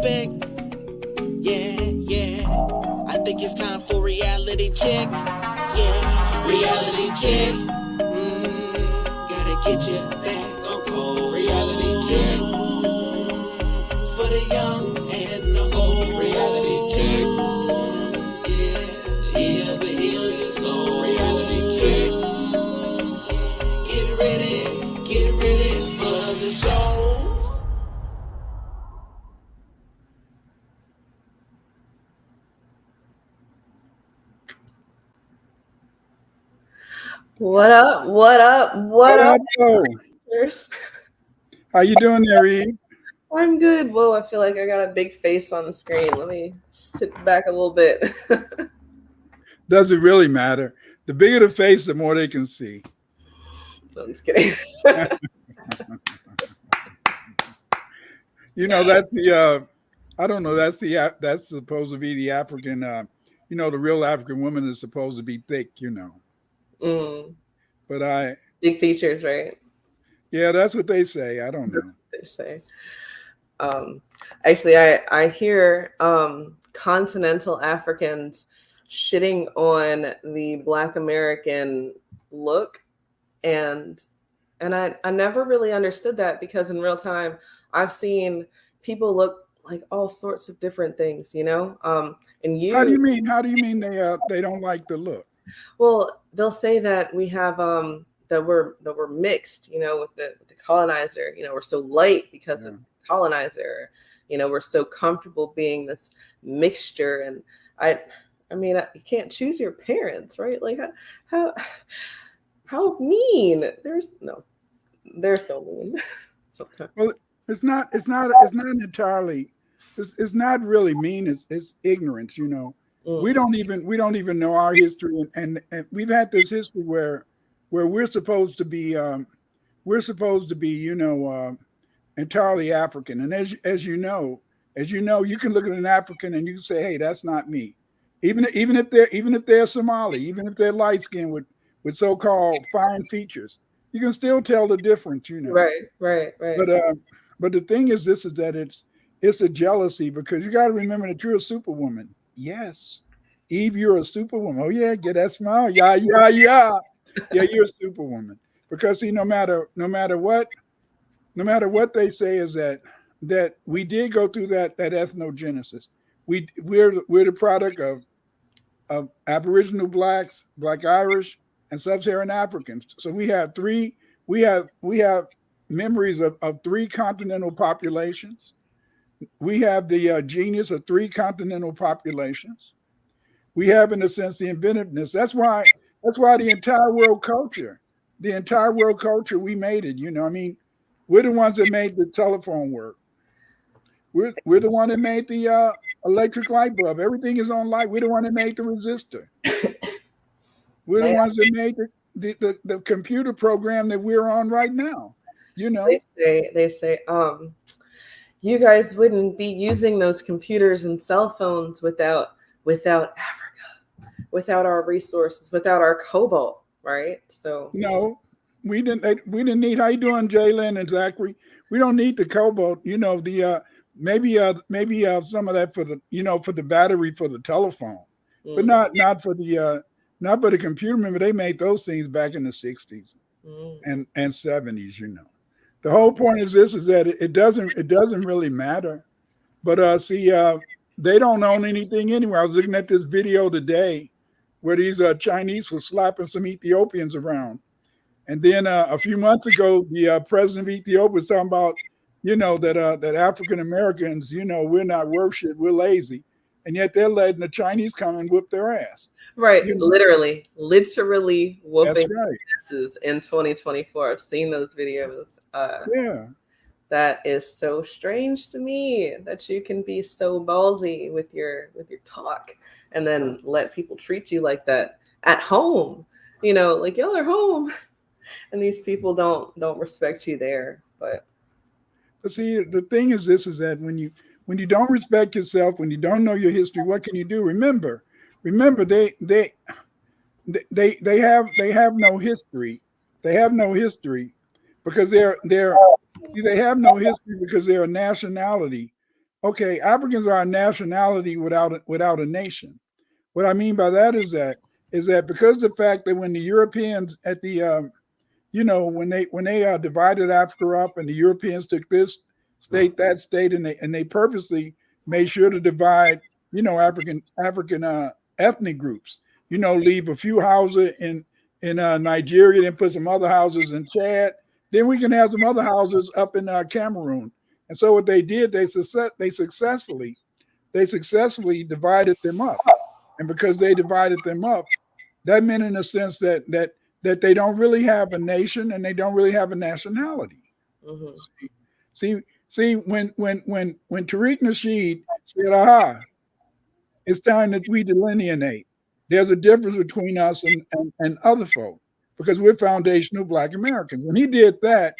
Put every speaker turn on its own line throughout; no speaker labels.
respect. Yeah. I think it's time for reality check. Yeah, reality check. Gotta get you back on cold. Reality check. For the young and the old. Reality check. Yeah, the heal your soul. Reality check. Get ready for the show.
What up?
How you doing there, Eve?
I'm good. Whoa, I feel like I got a big face on the screen. Let me sit back a little bit.
Does it really matter? The bigger the face, the more they can see.
No, I'm just kidding.
That's the I don't know. That's supposed to be the African. The real African woman is supposed to be thick. But
big features, right?
Yeah, that's what they say. I don't know.
They say. Actually, I hear continental Africans shitting on the Black American look, and I never really understood that, because in real time I've seen people look like all sorts of different things, and
How do you mean they don't like the look?
Well, they'll say that we have that we're mixed, with the colonizer. We're so light because of colonizer. We're so comfortable being this mixture, and I mean, you can't choose your parents, right? Like how mean? They're so mean sometimes.
Well, it's not entirely. It's not really mean. It's ignorance. We don't even know our history, and we've had this history where we're supposed to be entirely African. And as you know, you can look at an African and you can say, hey, that's not me. Even if they're Somali, even if they're light skinned with so-called fine features, you can still tell the difference.
Right.
But the thing is that it's a jealousy, because you got to remember that you're a superwoman. Yes, Eve, you're a superwoman. Oh yeah, get that smile. Yeah. Yeah, you're a superwoman. Because see, no matter what they say is that we did go through that ethnogenesis. We're the product of Aboriginal blacks, Black Irish, and Sub-Saharan Africans. So we have memories of three continental populations. We have the genius of three continental populations. We have, in a sense, the inventiveness. That's why the entire world culture, we made it. I mean, we're the ones that made the telephone work. We're the one that made the electric light bulb. Everything is on light. We're the one that made the resistor. We're the ones that made the computer program that we're on right now.
They say, you guys wouldn't be using those computers and cell phones without Africa, without our resources, without our cobalt, right? So
no, we didn't need. How you doing, Jalen and Zachary? We don't need the cobalt. Maybe some of that for the battery for the telephone, but not for the computer. Remember, they made those things back in the 60s and 70s. The whole point is that it doesn't really matter. But they don't own anything anywhere. I was looking at this video today where these Chinese were slapping some Ethiopians around. And then a few months ago, the president of Ethiopia was talking about, that African Americans, we're not worshiped, we're lazy. And yet they're letting the Chinese come and whip their ass.
Right. Literally whooping asses in 2024. I've seen those videos. That is so strange to me, that you can be so ballsy with your talk and then let people treat you like that at home. Like, y'all are home, and these people don't respect you there. But
see, the thing is that when you don't respect yourself, when you don't know your history, what can you do? Remember, they have no history. They have no history because they have no history because they're a nationality okay, Africans are a nationality without a nation. What I mean by that is that because of the fact that when the Europeans at the when they divided Africa up and the Europeans took this state, that state, and they purposely made sure to divide, African ethnic groups. Leave a few houses in Nigeria, then put some other houses in Chad. Then we can have some other houses up in Cameroon. And so what they did, they successfully divided them up. And because they divided them up, that meant in a sense that they don't really have a nation and they don't really have a nationality. Mm-hmm. See, when Tariq Nasheed said, "Aha, it's time that we delineate. There's a difference between us and other folk because we're foundational Black Americans." When he did that,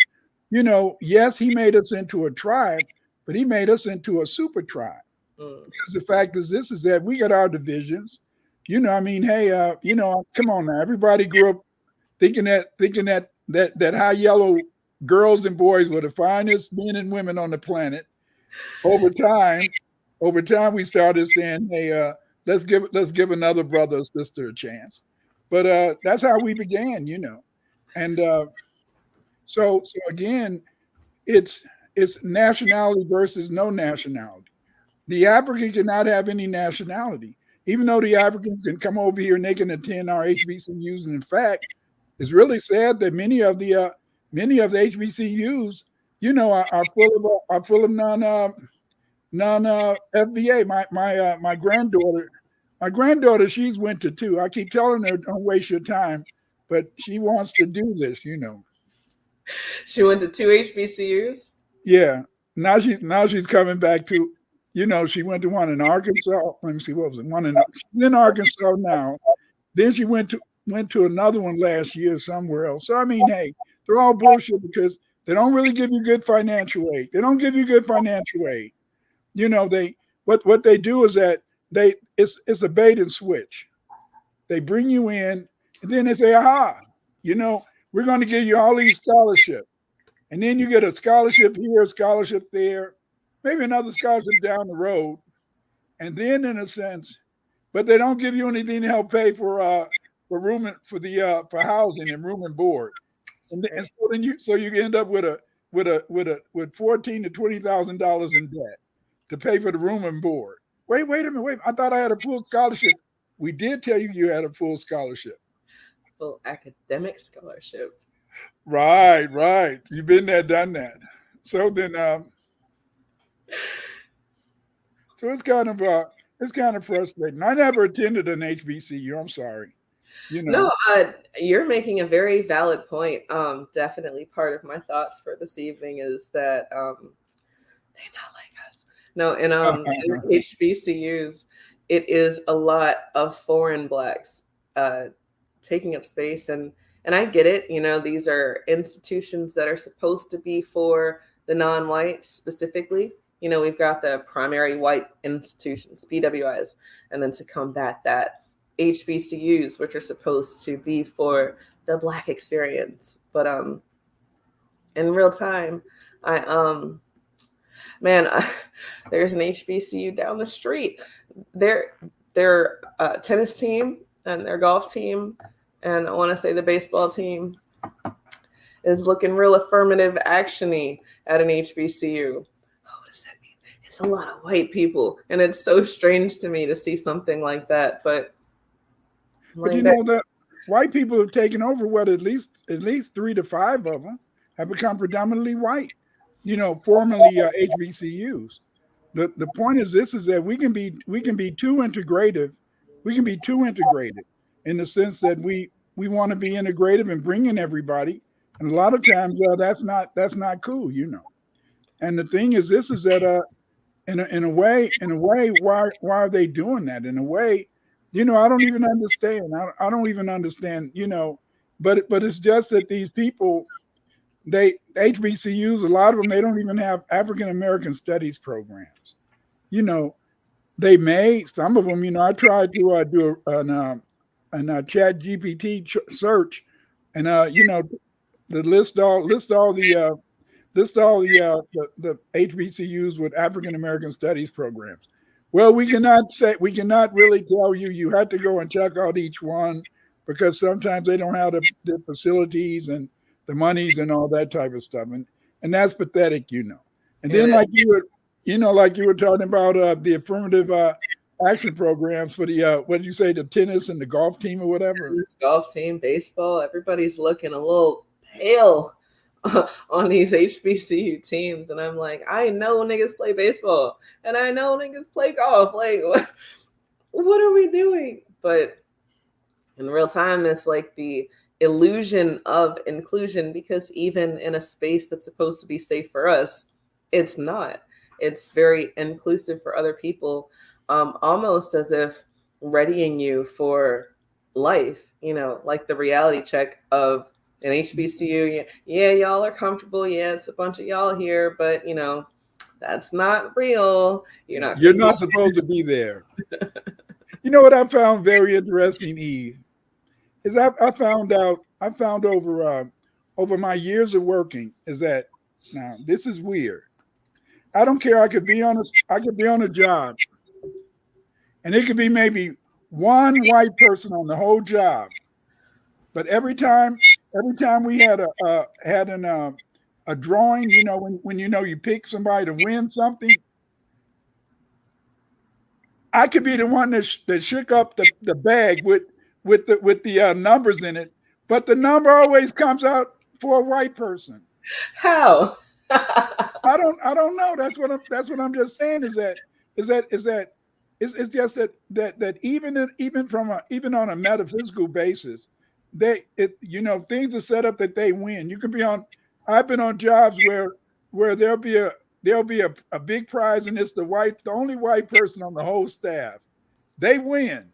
yes, he made us into a tribe, but he made us into a super tribe. Because the fact is that we got our divisions. Hey, come on now. Everybody grew up thinking that high yellow girls and boys were the finest men and women on the planet. Over time, we started saying, "Hey, let's give another brother or sister a chance." But that's how we began, And so again, it's nationality versus no nationality. The African cannot have any nationality, even though the Africans can come over here and they can attend our HBCUs. And in fact, it's really sad that many of the HBCUs, are full of non FBA. My granddaughter, she's went to 2. I keep telling her, don't waste your time, but she wants to do this.
She went to 2 HBCUs.
Yeah, now she's coming back to. She went to one in Arkansas. Let me see, what was it? She's in Arkansas now. Then she went to another one last year somewhere else. So I mean, hey, they're all bullshit because they don't really give you good financial aid. They don't give you good financial aid. What they do is that it's a bait and switch. They bring you in and then they say, "Aha, we're going to give you all these scholarships." And then you get a scholarship here, a scholarship there, maybe another scholarship down the road. And then in a sense, but they don't give you anything to help pay for room for housing and room and board. And so then you end up with $14,000 to $20,000 in debt to pay for the room and board. Wait a minute. I thought I had a full scholarship. We did tell you had a full scholarship.
Full academic scholarship.
Right. You've been there, done that. So then, so it's kind of frustrating. I never attended an HBCU. I'm sorry.
No, you're making a very valid point. Definitely part of my thoughts for this evening is that they're not like us. No, in HBCUs, it is a lot of foreign Blacks taking up space, and I get it. These are institutions that are supposed to be for the non-whites specifically. We've got the primary white institutions, PWIs, and then to combat that, HBCUs, which are supposed to be for the Black experience. But in real time, there's an HBCU down the street. Their tennis team and their golf team, and I want to say the baseball team, is looking real affirmative action-y at an HBCU. What does that mean? It's a lot of white people, and it's so strange to me to see something like that. But
that white people have taken over. At least 3 to 5 of them have become predominantly white. Formerly HBCUs. The point is that we can be too integrative. We can be too integrated in the sense that we want to be integrative and bring in everybody. And a lot of times that's not cool, And the thing is that in a way, why are they doing that? In a way, I don't even understand. I don't even understand, but it's just that these people, HBCUs, a lot of them, they don't even have African American studies programs. They may, some of them, I tried to do a chat GPT search and, the list all all the HBCUs with African American Studies programs. Well, we cannot really tell you. You have to go and check out each one because sometimes they don't have the facilities and the monies and all that type of stuff, and that's pathetic, you know. And then like you were talking about the affirmative action programs for the what did you say, the tennis and the golf team or whatever?
Golf team, baseball, everybody's looking a little pale on these HBCU teams, and I'm like, I know niggas play baseball and I know niggas play golf. Like, what are we doing? But in real time, it's like the illusion of inclusion, because even in a space that's supposed to be safe for us, it's not. It's very inclusive for other people, almost as if readying you for life, you know, like the reality check of an HBCU. Yeah, y'all are comfortable. Yeah, it's a bunch of y'all here, but you know, that's not real. You're
not supposed to be there. You know what I found very interesting, Eve, is I found over my years of working is that, now this is weird. I don't care. I could be on a job, and it could be maybe one white person on the whole job, but every time we had a drawing, you know, when you pick somebody to win something, I could be the one that shook up the bag with the numbers in it, but the number always comes out for a white person.
How?
I don't know. That's what I'm just saying is that it's just that even on a metaphysical basis, things are set up that they win. You can be on. I've been on jobs where there'll be a big prize, and it's the only white person on the whole staff. They win,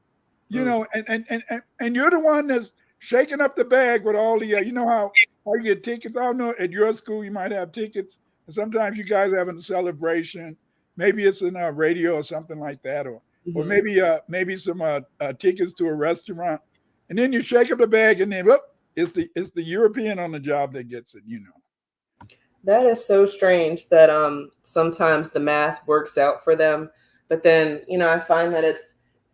you know, and you're the one that's shaking up the bag with all the you know how you get tickets. I don't know, at your school you might have tickets, and sometimes you guys are having a celebration. Maybe it's in a radio or something like that, or maybe some tickets to a restaurant, and then you shake up the bag, and then it's the European on the job that gets it, you know.
That is so strange that sometimes the math works out for them, but then, you know, I find that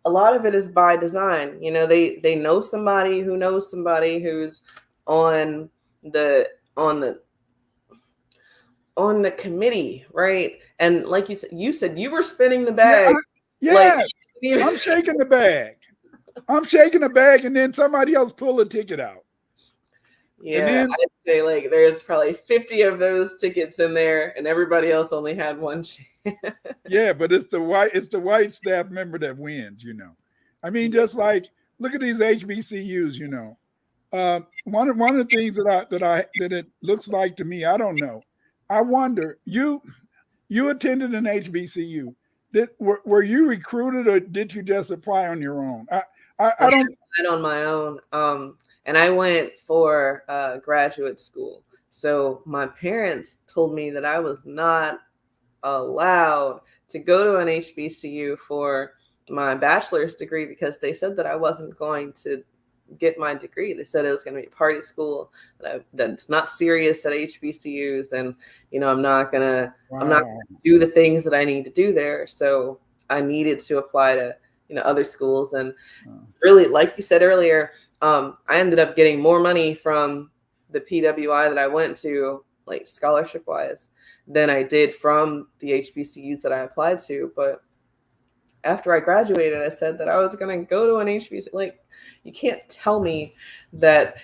a lot of it is by design. You know, they know somebody who knows somebody who's on the committee, right? And like you said you were spinning the bag.
I'm shaking the bag. I'm shaking the bag, and then somebody else pull a ticket out.
Yeah, I'd say like there's probably 50 of those tickets in there, and everybody else only had one chance.
Yeah, but it's the white staff member that wins, you know. I mean, just like look at these HBCUs, you know. One of the things that it looks like to me, I don't know. I wonder, you attended an HBCU. Were you recruited, or did you just apply on your own? I don't.
On my own. And I went for graduate school. So my parents told me that I was not allowed to go to an HBCU for my bachelor's degree because they said that I wasn't going to get my degree. They said it was going to be a party school, that it's not serious at HBCUs, and you know I'm not gonna do the things that I need to do there. So I needed to apply to other schools, and really, like you said earlier, I ended up getting more money from the PWI that I went to, like scholarship wise, than I did from the HBCUs that I applied to. But after I graduated, I said that I was going to go to an HBCU. Like, you can't tell me that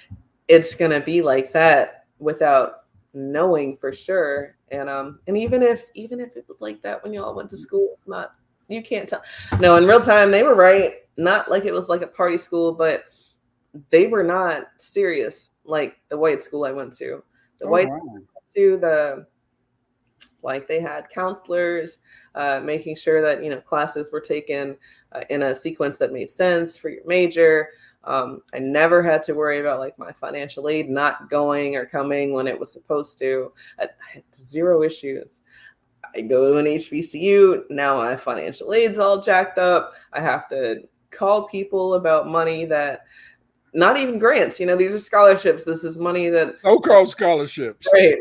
it's going to be like that without knowing for sure. And even if it was like that when y'all went to school, it's not, you can't tell. No, in real time, they were right. Not like it was like a party school, but they were not serious like the white school I went to. They had counselors, making sure that classes were taken in a sequence that made sense for your major. I never had to worry about like my financial aid not going or coming when it was supposed to. I had zero issues. I go to an HBCU, now my financial aid's all jacked up. I have to call people about money that not even grants, these are scholarships. This is money that
so-called scholarships.
Right.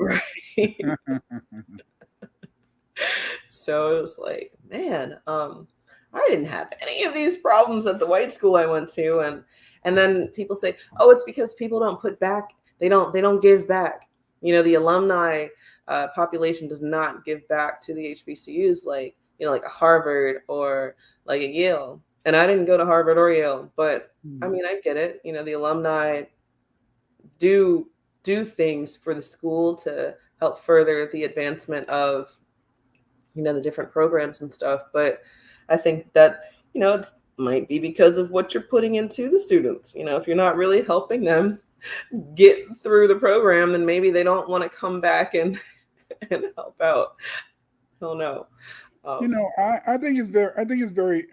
So it was like, man, I didn't have any of these problems at the white school I went to. And then people say, oh, it's because people don't put back, they don't give back. The alumni population does not give back to the HBCUs like a Harvard or like a Yale. And I didn't go to Harvard or Yale, but I mean, I get it. The alumni do things for the school to help further the advancement of, the different programs and stuff. But I think that, it might be because of what you're putting into the students. If you're not really helping them get through the program, then maybe they don't want to come back and help out. I don't know.
I think it's very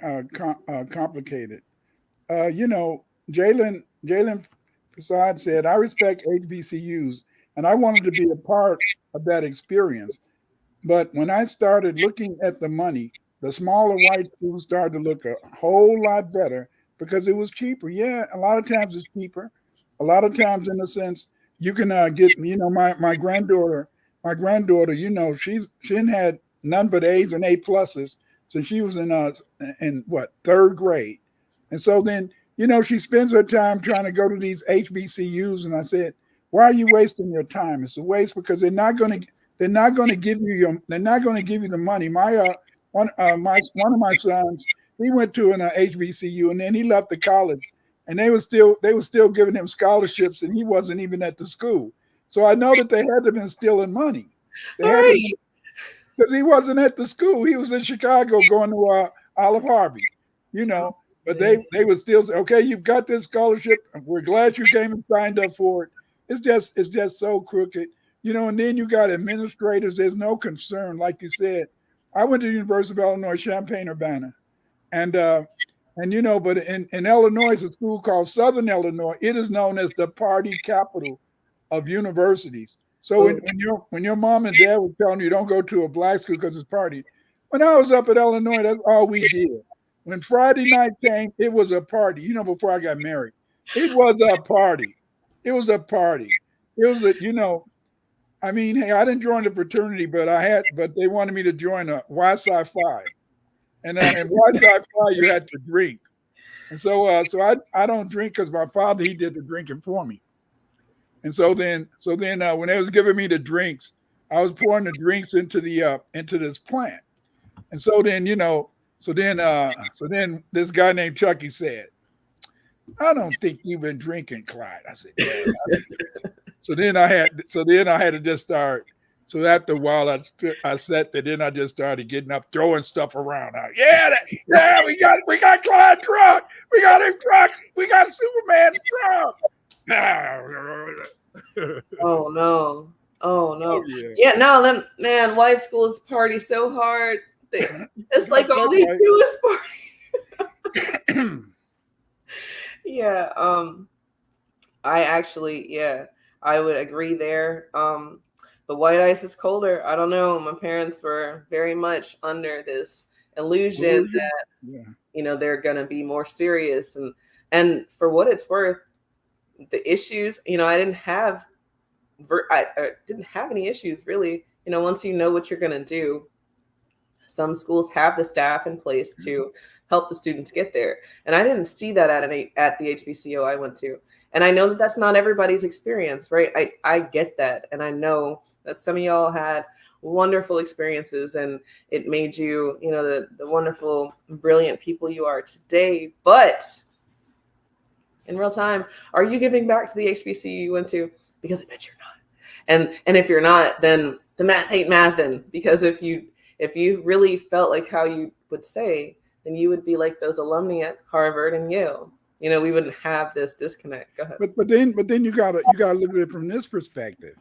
complicated. Jalen Prasad said, I respect HBCUs and I wanted to be a part of that experience. But when I started looking at the money, the smaller white schools started to look a whole lot better because it was cheaper. Yeah, a lot of times it's cheaper. A lot of times, in a sense, you can get, my granddaughter, she didn't had none but A's and A pluses since she was in third grade. And so then, she spends her time trying to go to these HBCUs. And I said, why are you wasting your time? It's a waste because they're not going to give you the money. One of my sons, he went to an HBCU and then he left the college and they were still giving him scholarships and he wasn't even at the school. So I know that they had to have been stealing money. Because he wasn't at the school. He was in Chicago going to Olive Harvey, but they would still say, okay, you've got this scholarship. We're glad you came and signed up for it. It's just so crooked. And then you got administrators. There's no concern. Like you said, I went to the University of Illinois, Champaign-Urbana. And but in Illinois, it's a school called Southern Illinois. It is known as the party capital of universities. So when your mom and dad were telling you don't go to a black school because it's party, when I was up at Illinois, that's all we did. When Friday night came, it was a party. Before I got married, it was a party. It was a party. It was I mean, hey, I didn't join the fraternity, but they wanted me to join a Y Psi Phi. And in Y Psi Phi, you had to drink. And so I don't drink because my father, he did the drinking for me. And so then when they was giving me the drinks, I was pouring the drinks into this plant. And so then, so then this guy named Chucky said, I don't think you've been drinking, Clyde. I said, yeah. So then I had to just start. So after a while, I sat there. Then I just started getting up, throwing stuff around. We got Clyde drunk. We got him drunk. We got Superman drunk.
Oh no! Oh yeah. No, man, white schools party so hard. It's like all they do is party. Yeah. I would agree there. But white ice is colder. I don't know. My parents were very much under this illusion that they're gonna be more serious, and for what it's worth, the issues, I didn't have any issues really. Once you know what you're gonna do, some schools have the staff in place to help the students get there, and I didn't see that at the HBCU I went to. And I know that that's not everybody's experience, right? I get that, and I know that some of y'all had wonderful experiences, and it made you, the wonderful, brilliant people you are today. But in real time, are you giving back to the HBCU you went to? Because I bet you're not. And if you're not, then the math ain't mathin'. Because if you really felt like how you would say, then you would be like those alumni at Harvard and Yale. We wouldn't have this disconnect. Go ahead.
But then you gotta look at it from this perspective.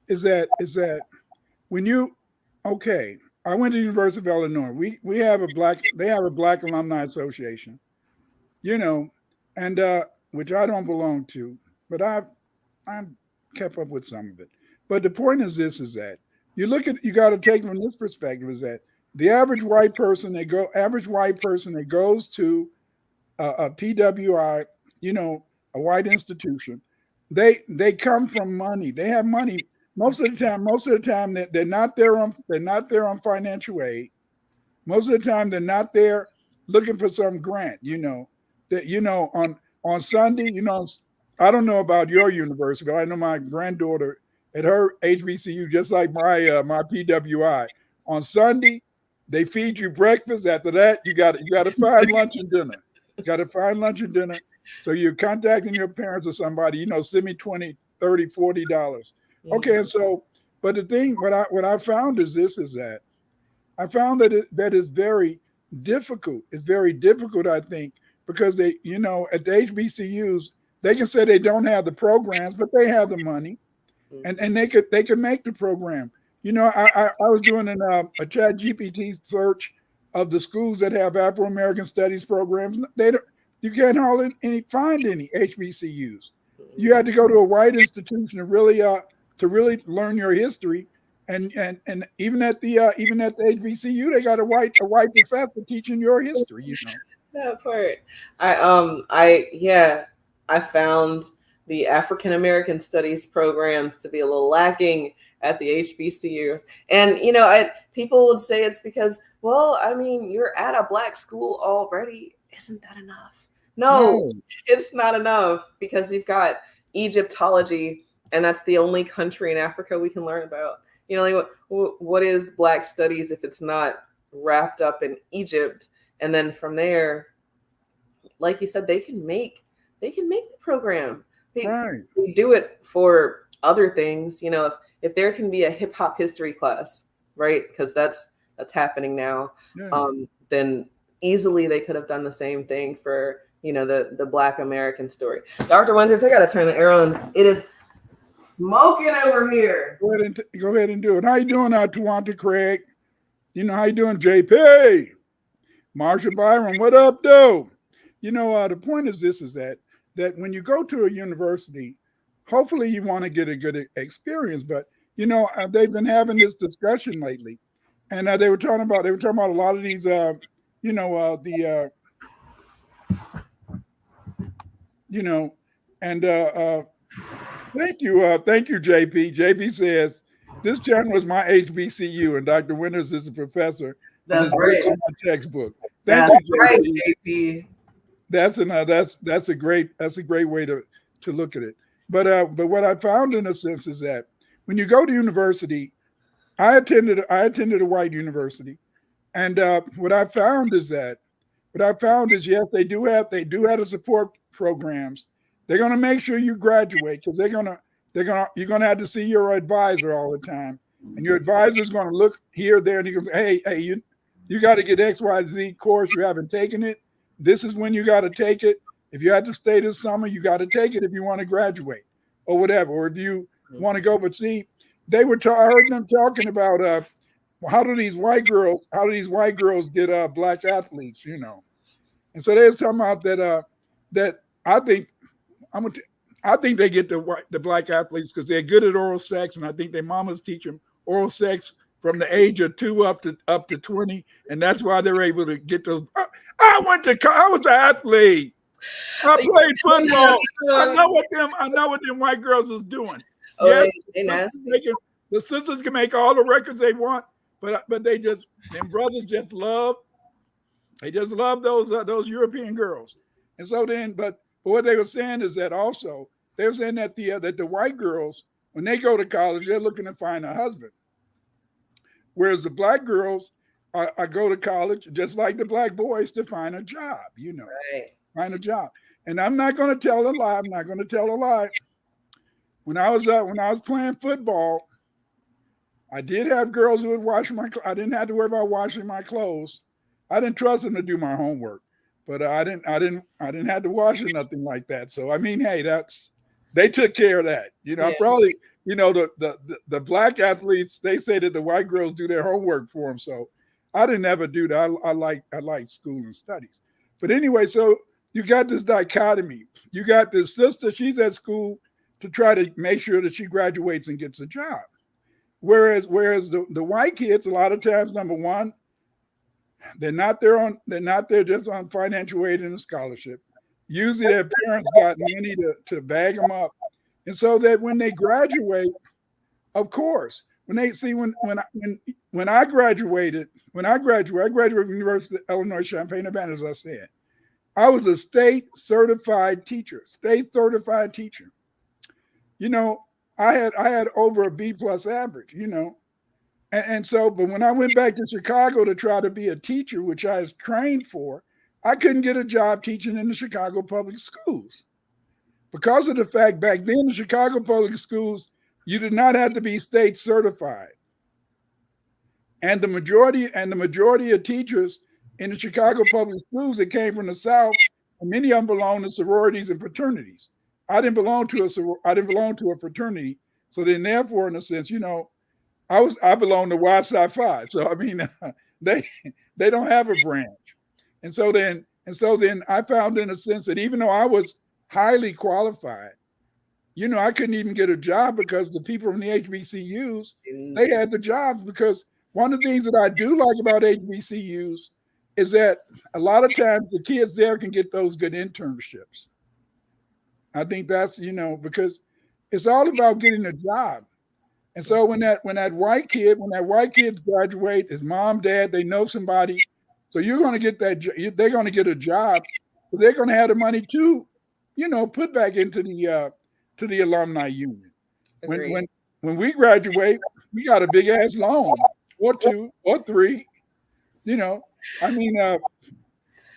Is that when I went to the University of Illinois. They have a black alumni association, and which I don't belong to, but I'm kept up with some of it. But the point is that you got to take from this perspective is that the average white person that goes to a PWI, a white institution, they come from money. They have money most of the time. They're not there on financial aid. Most of the time they're not there looking for some grant. On Sunday, I don't know about your university, but I know my granddaughter at her HBCU, just like my PWI. On Sunday, they feed you breakfast. After that, you got to find lunch and dinner. You got to find lunch and dinner. So you're contacting your parents or somebody, send me $20, $30, $40. Okay, and so, but the thing, what I found is that I found that is very difficult. It's very difficult, I think, because they, at the HBCUs, they can say they don't have the programs, but they have the money, and they could make the program. I was doing a Chat GPT search of the schools that have Afro American Studies programs. You can't hardly find any HBCUs. You had to go to a white institution to really learn your history. And even at the HBCU, they got a white professor teaching your history.
That part. I found the African American Studies programs to be a little lacking at the HBCUs. And people would say it's because, you're at a Black school already. Isn't that enough? No, it's not enough, because you've got Egyptology, and that's the only country in Africa we can learn about. What is Black studies if it's not wrapped up in Egypt? And then from there, like you said, they can make the program. They do it for other things. If there can be a hip hop history class, right? Because that's happening now. Yeah. Then easily they could have done the same thing for the Black American story. Dr. Winters, I got to turn the air on. It is smoking over here.
Go ahead and do it. How you doing, Tawanta Craig? How you doing, JP? Marsha Byron, what up, though? The point is that when you go to a university, hopefully you want to get a good experience. But they've been having this discussion lately, and they were talking about a lot of these, Thank you, JP. JP says, this channel was my HBCU, and Dr. Winters is a professor.
That's right.
My textbook.
Thank you, JP.
That's a great way to look at it. But what I found in a sense is that when you go to university, I attended a white university, and what I found is yes, they do have the support programs. They're going to make sure you graduate, because you're going to have to see your advisor all the time, and your advisor is going to look here, there, and he goes, hey, you got to get XYZ course. You haven't taken it. This is when you got to take it. If you had to stay this summer, you got to take it if you want to graduate or whatever, or if you want to go. But see, I heard them talking about how do these white girls get Black athletes, and so they was talking about that I think they get the Black athletes because they're good at oral sex, and I think their mamas teach them oral sex from the age of 2 up to 20, and that's why they're able to get those. I was an athlete. I played football. I know what them white girls was doing.
Oh,
yes, the sisters can make all the records they want, but them brothers just love. They just love those European girls, and so then, but what they were saying is that also they were saying that the white girls, when they go to college, they're looking to find a husband, whereas the Black girls I go to college just like the Black boys to find a job,
right.
Find a job. And I'm not going to tell a lie. When I was playing football, I did have girls who would wash my clothes. I didn't have to worry about washing my clothes. I didn't trust them to do my homework, but I didn't have to wash or nothing like that. So I mean, hey, they took care of that.
Yeah.
Probably, the Black athletes, they say that the white girls do their homework for them. So I didn't ever do that. I like school and studies. But anyway, so you got this dichotomy. You got this sister, she's at school to try to make sure that she graduates and gets a job. Whereas the white kids, a lot of times, number one, they're not there just on financial aid and a scholarship. Usually their parents got money to bag them up. And so that when they graduate, of course, when I graduated I graduated from the University of Illinois Champaign-Urbana, as I said. I was a state certified teacher. You know, I had over a B+ average, you know. And so, but when I went back to Chicago to try to be a teacher, which I was trained for, I couldn't get a job teaching in the Chicago public schools. Because of the fact back then, the Chicago public schools, you did not have to be state certified. And the majority of teachers in the Chicago public schools that came from the South, many of them belonged to sororities and fraternities. I didn't belong to a fraternity. So then therefore, in a sense, you know, I belong to Y Psi Phi. So I mean, they don't have a branch. And so then I found, in a sense, that even though I was highly qualified, you know, I couldn't even get a job because the people from the HBCUs, they had the jobs. Because one of the things that I do like about HBCUs is that a lot of times the kids there can get those good internships. I think that's, you know, because it's all about getting a job. And so when that white kid graduate, his mom, dad, they know somebody. So you're going to get they're going to get a job, but they're going to have the money to, you know, put back into the alumni union. When we graduate, we got a big ass loan, or 2 or 3, you know. I mean,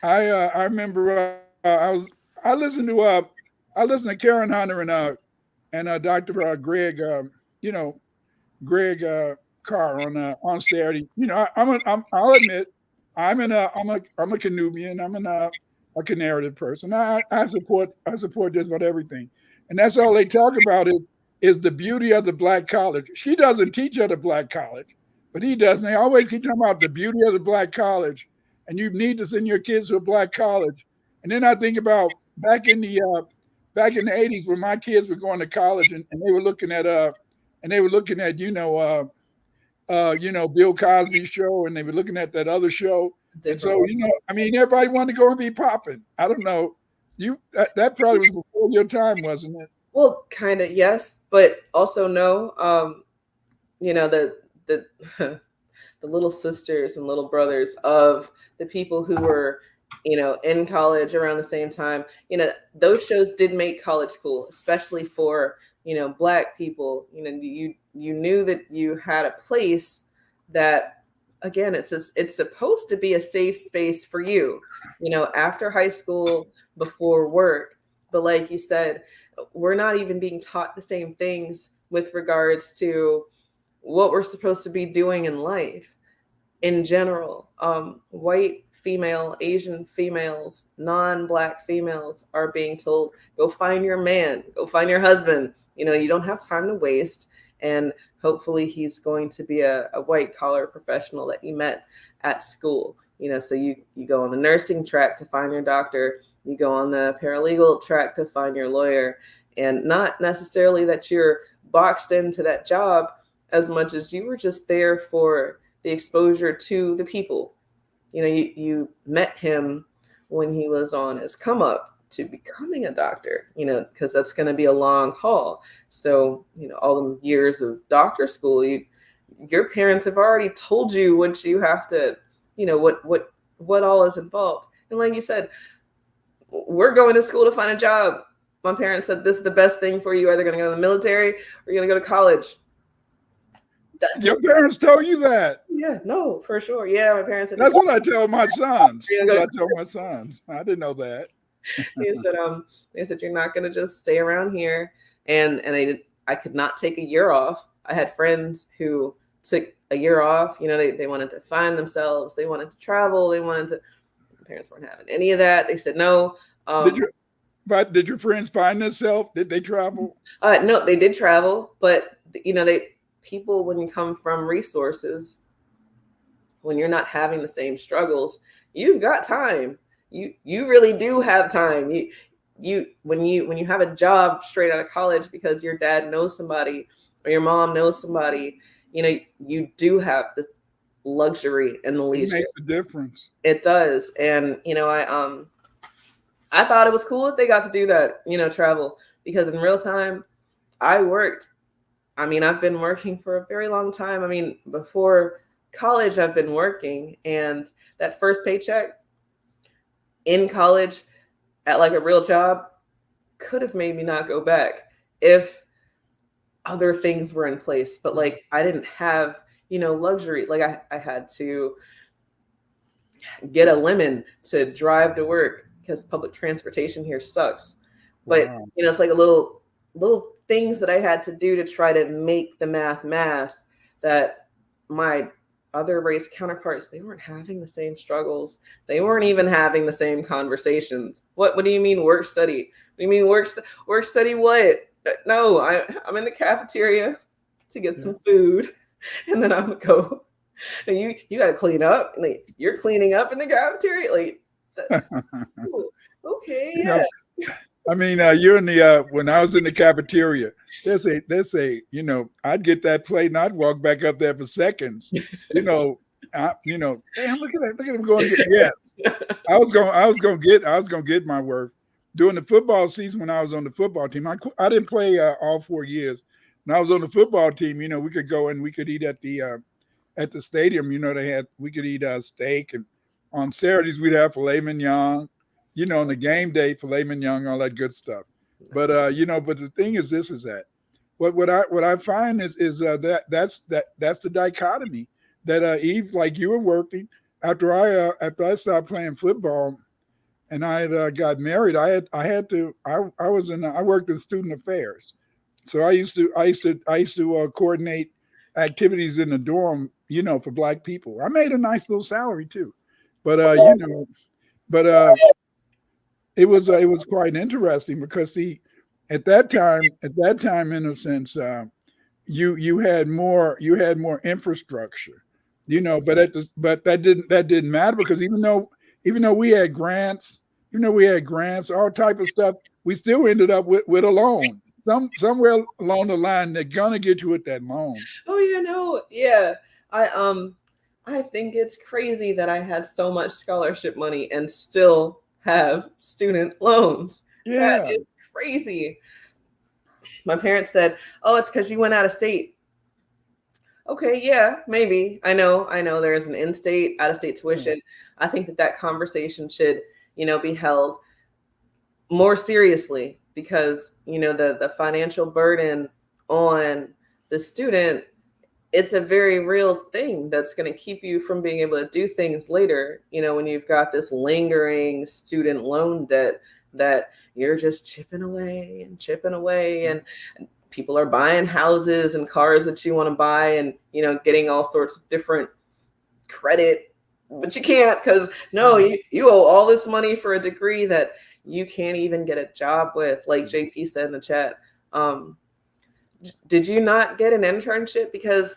I remember I listened to Karen Hunter and Dr. Greg, you know, Greg Carr on Saturday. You know, I'll admit I'm a Canubian. I'm a Canarrative person. I support just about everything, and that's all they talk about is the beauty of the Black college. She doesn't teach at a Black college, but he does. And they always keep talking about the beauty of the Black college, and you need to send your kids to a Black college. And then I think about back in the 80s when my kids were going to college and they were looking at Bill Cosby's show, and they were looking at that other show. And so, you know, I mean, everybody wanted to go and be popping. I don't know. That probably was before your time, wasn't it?
Well, kind of, yes, but also no. You know, the the little sisters and little brothers of the people who were, you know, in college around the same time. You know, those shows did make college cool, especially for, you know, Black people. You know, you knew that you had a place that, again, it's supposed to be a safe space for you, you know, after high school, before work. But like you said, we're not even being taught the same things with regards to what we're supposed to be doing in life in general. White female, Asian females, non-Black females are being told, go find your man, go find your husband. You know, you don't have time to waste. And hopefully he's going to be a white collar professional that you met at school. You know, so you go on the nursing track to find your doctor, you go on the paralegal track to find your lawyer, and not necessarily that you're boxed into that job as much as you were just there for the exposure to the people. You know, you met him when he was on his come up to becoming a doctor, you know, because that's going to be a long haul. So, you know, all the years of doctor school, your parents have already told you what you have to, you know, what all is involved. And like you said, we're going to school to find a job. My parents said, this is the best thing for you. Either going to go to the military or you're going to go to college.
Your parents told you that?
Yeah, no, for sure. Yeah, my parents said.
That's what I tell my sons. I didn't know that.
They said you're not going to just stay around here. And I could not take a year off. I had friends who took a year off. You know, they wanted to find themselves. They wanted to travel. My parents weren't having any of that. They said no.
Did your friends find themselves? Did they travel?
No, they did travel. But, you know, people, when you come from resources, when you're not having the same struggles, you've got time. You really do have time. When you have a job straight out of college because your dad knows somebody or your mom knows somebody, you know, you do have the luxury and the leisure.
It makes a difference.
It does. And, you know, I thought it was cool that they got to do that, travel, because in real time, I worked. I mean, I've been working for a very long time. I mean, before college, I've been working, and that first paycheck in college at like a real job could have made me not go back if other things were in place. But like, I didn't have, luxury. Like I had to get a lemon to drive to work because public transportation here sucks. But
Wow.
it's like a little things that I had to do to try to make the math that my other race counterparts, they weren't having the same struggles. They weren't even having the same conversations. What do you mean work study? What do you mean work study what? No, I'm in the cafeteria to get some food, and then I'm gonna go. And you got to clean up. Like, you're cleaning up in the cafeteria. Like, okay, yeah.
I mean, you're in the when I was in the cafeteria, there's a I'd get that plate and I'd walk back up there for seconds. Damn, look at that, look at him going. Yes, I was gonna get my work during the football season when I was on the football team. I didn't play all 4 years. When I was on the football team, we could go and we could eat at the stadium. We could eat steak, and on Saturdays we'd have filet mignon. On the game day, filet mignon, all that good stuff. But but the thing is, this is that what I find is that's the dichotomy that Eve, like you were working after I stopped playing football and I got married. I worked in student affairs, so I used to coordinate activities in the dorm, for Black people. I made a nice little salary too, but it was quite interesting because at that time, in a sense, you had more infrastructure, but that didn't matter because even though we had grants, all type of stuff, we still ended up with a loan. Somewhere along the line, they're gonna get you with that loan.
Oh yeah, no, yeah. I think it's crazy that I had so much scholarship money and still have student loans.
Yeah.
That is crazy. My parents said, "Oh, it's because you went out of state." Okay, yeah, maybe. I know there's an in-state, out-of-state tuition. I think that conversation should, be held more seriously because, the financial burden on the student, it's a very real thing that's going to keep you from being able to do things later, when you've got this lingering student loan debt that you're just chipping away and people are buying houses and cars that you want to buy and, getting all sorts of different credit, but you can't because you owe all this money for a degree that you can't even get a job with, like JP said in the chat. Did you not get an internship? Because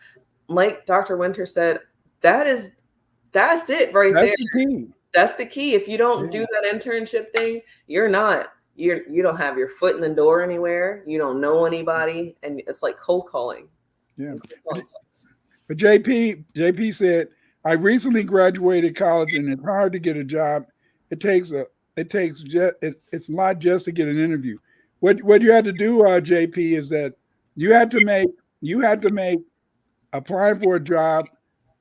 like Dr. Winter said, that's it right there. That's the key. If you don't do that internship thing, you don't have your foot in the door anywhere. You don't know anybody. And it's like cold calling.
Yeah. But JP said, I recently graduated college and it's hard to get a job. It's a lot just to get an interview. What you had to do, JP, is that you had to make applying for a job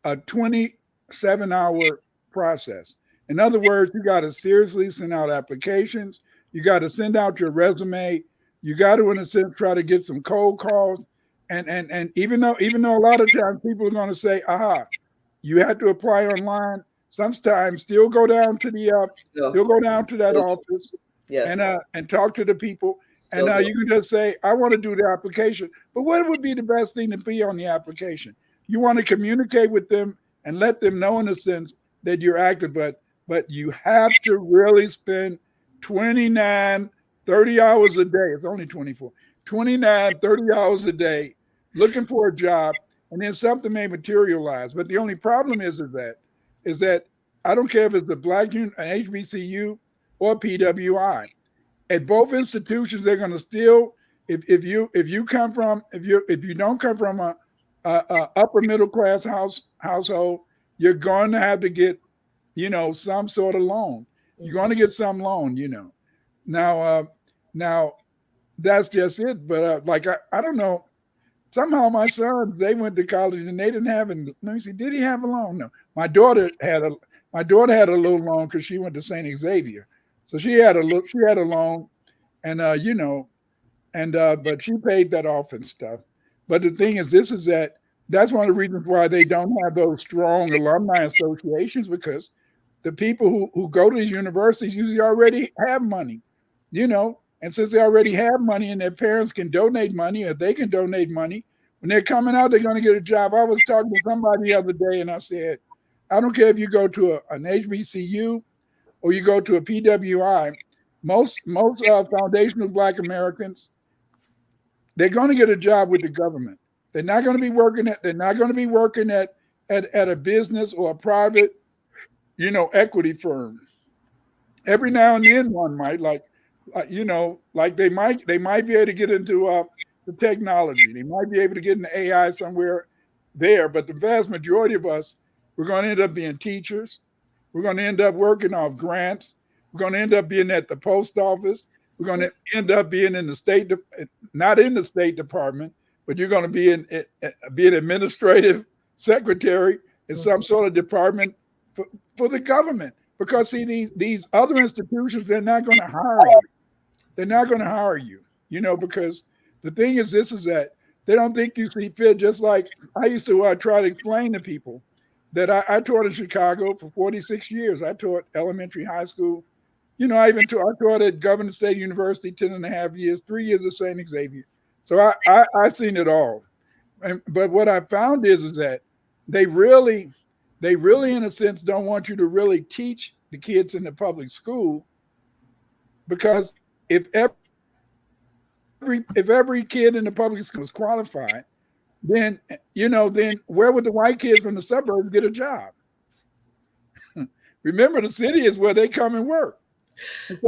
a 27-hour process. In other words, you got to seriously send out applications. You got to send out your resume. You got to, in a sense, try to get some cold calls. And even though a lot of times people are going to say, aha, you had to apply online. Sometimes still go down to that office, yes, and talk to the people. And you can just say, I want to do the application. But what would be the best thing to be on the application? You want to communicate with them and let them know, in a sense, that you're active. But you have to really spend 29, 30 hours a day. It's only 24. 29, 30 hours a day looking for a job. And then something may materialize. But the only problem is that I don't care if it's the Black an HBCU or PWI. At both institutions, they're going to still, if you don't come from a upper middle class household, you're going to have to get, some sort of loan. You're going to get some loan, Now, that's just it. But like I don't know. Somehow my sons, they went to college and they didn't have. And let me see, did he have a loan? No. My daughter had a little loan because she went to St. Xavier, so she had a loan, and but she paid that off and stuff. But the thing is, that's one of the reasons why they don't have those strong alumni associations, because the people who go to these universities usually already have money, and since they already have money and their parents can donate money or they can donate money, when they're coming out, they're going to get a job. I was talking to somebody the other day and I said, I don't care if you go to an HBCU or you go to a PWI, most foundational Black Americans, they're going to get a job with the government. They're not going to be working at a business or a private, equity firm. Every now and then one might, like they might be able to get into the technology. They might be able to get into AI somewhere there, but the vast majority of us, we're going to end up being teachers. We're going to end up working off grants. We're going to end up being at the post office. We're going to end up being in not in the State Department, but you're going to be be an administrative secretary in some sort of department for the government. Because see, these other institutions, they're not going to hire you. They're not going to hire you, because the thing is that they don't think you see fit. Just like I used to try to explain to people that I taught in Chicago for 46 years. I taught elementary, high school. I taught at Governor State University 10 and a half years, 3 years at St. Xavier. So I seen it all. But what I found is that they really, in a sense, don't want you to really teach the kids in the public school, because if every kid in the public school is qualified, then where would the white kids from the suburbs get a job? Remember, the city is where they come and work. And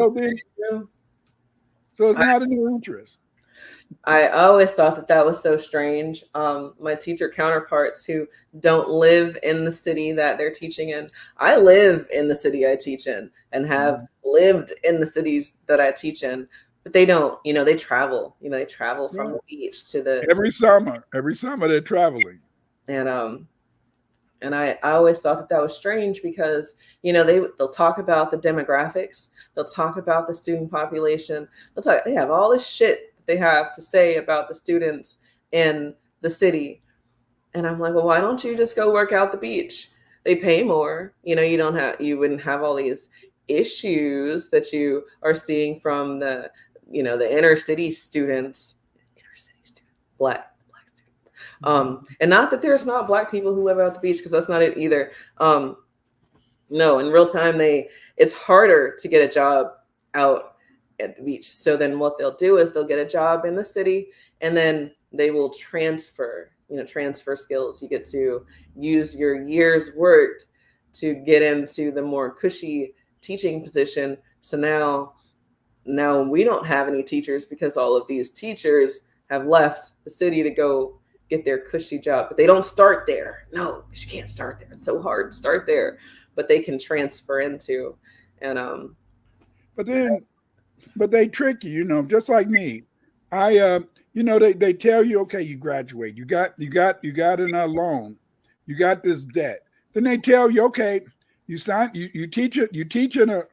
so it's not in their interest.
I always thought that was so strange. My teacher counterparts who don't live in the city that they're teaching in. I live in the city I teach in and have lived in the cities that I teach in, but they don't, they travel, they travel from the beach to the
every summer they're traveling.
And I always thought that was strange because, they'll talk about the demographics. They'll talk about the student population. They have all this shit they have to say about the students in the city. And I'm like, well, why don't you just go work out the beach? They pay more. You wouldn't have all these issues that you are seeing from the inner city students, black students. And not that there's not Black people who live out the beach, because that's not it either. No, in real time, it's harder to get a job out at the beach. So then what they'll do is they'll get a job in the city, and then they will transfer skills. You get to use your years worked to get into the more cushy teaching position. So now we don't have any teachers because all of these teachers have left the city to go get their cushy job, but they don't start there. No, you can't start there. It's so hard to start there, but they can transfer into, and
but they trick you, just like me. They tell you, okay, you graduate, you got an loan, you got this debt. Then they tell you, okay, you teach in a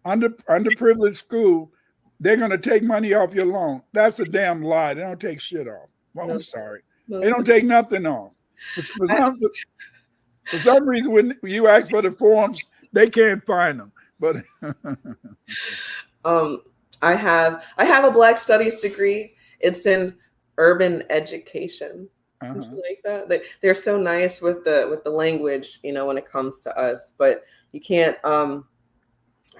underprivileged school, they're going to take money off your loan. That's a damn lie. They don't take shit off. Well, I'm sorry. They don't take nothing off. For some reason, when you ask for the forms, they can't find them. But
I have a Black Studies degree. It's in urban education. Like that. They're so nice with the language, when it comes to us. But you can't I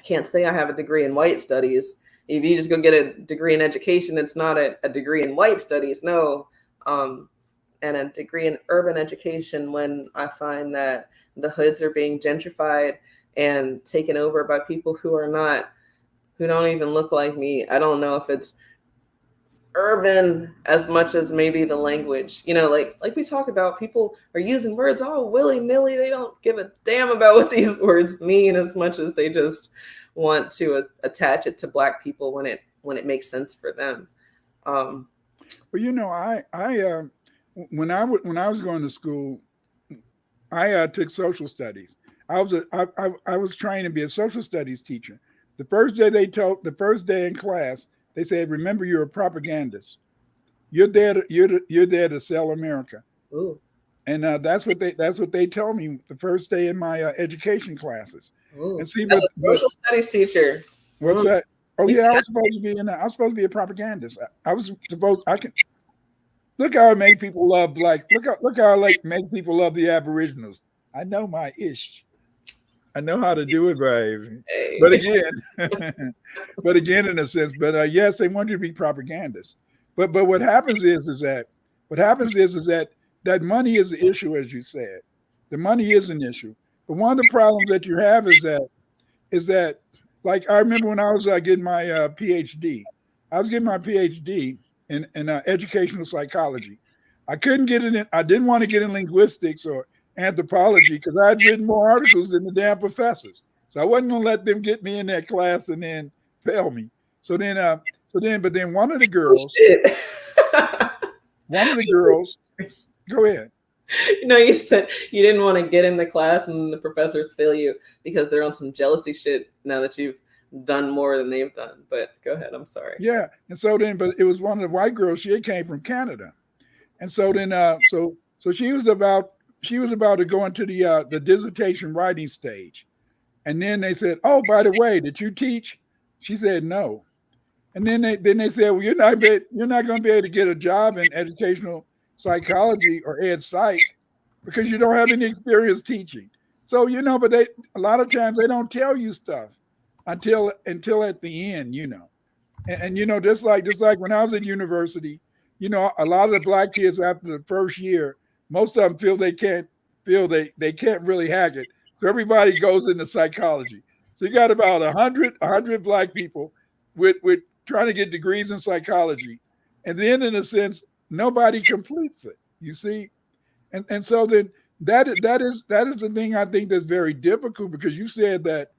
can't say I have a degree in white studies. If you just go get a degree in education, it's not a degree in white studies. No. And a degree in urban education, when I find that the hoods are being gentrified and taken over by people who don't even look like me. I don't know if it's urban as much as maybe the language, like we talk about, people are using words all willy-nilly. They don't give a damn about what these words mean as much as they just want to attach it to Black people when it makes sense for them.
Well, when I was going to school, I took social studies. I was trying to be a social studies teacher. The first day in class, they said, "Remember, you're a propagandist. You're there to sell America."
Ooh.
And that's what they told me the first day in my education classes.
Ooh.
And see,
but social studies teacher.
What's that? Oh yeah, I was supposed to be a propagandist. I can look how I make people love black. Look how I make people love the Aboriginals. I know my ish. I know how to do it, baby. Hey. But again, in a sense, yes, they want you to be propagandists. But what happens is that that money is the issue, as you said. The money is an issue. But one of the problems that you have is that like I remember when I was getting my PhD. I was getting my PhD in educational psychology. I couldn't get it in. I didn't want to get in linguistics or anthropology because I had written more articles than the damn professors. So I wasn't going to let them get me in that class and then fail me. But then one of the girls, go ahead.
You said you didn't want to get in the class and the professors fail you because they're on some jealousy shit now that you've done more than they've done. But go ahead. I'm sorry.
Yeah. And but it was one of the white girls. She came from Canada. And so then, so she was about to go into the dissertation writing stage. And then they said, "Oh, by the way, did you teach?" She said, "No." And then they said, "Well, you're not going to be able to get a job in educational psychology or ed psych because you don't have any experience teaching." So, but a lot of times they don't tell you stuff until at the end, and just like when I was at university, a lot of the black kids after the first year, most of them feel they can't really hack it. So everybody goes into psychology. So you got about 100 black people with trying to get degrees in psychology. And then in a sense, nobody completes it, you see? And so then that is the thing I think that's very difficult, because you said that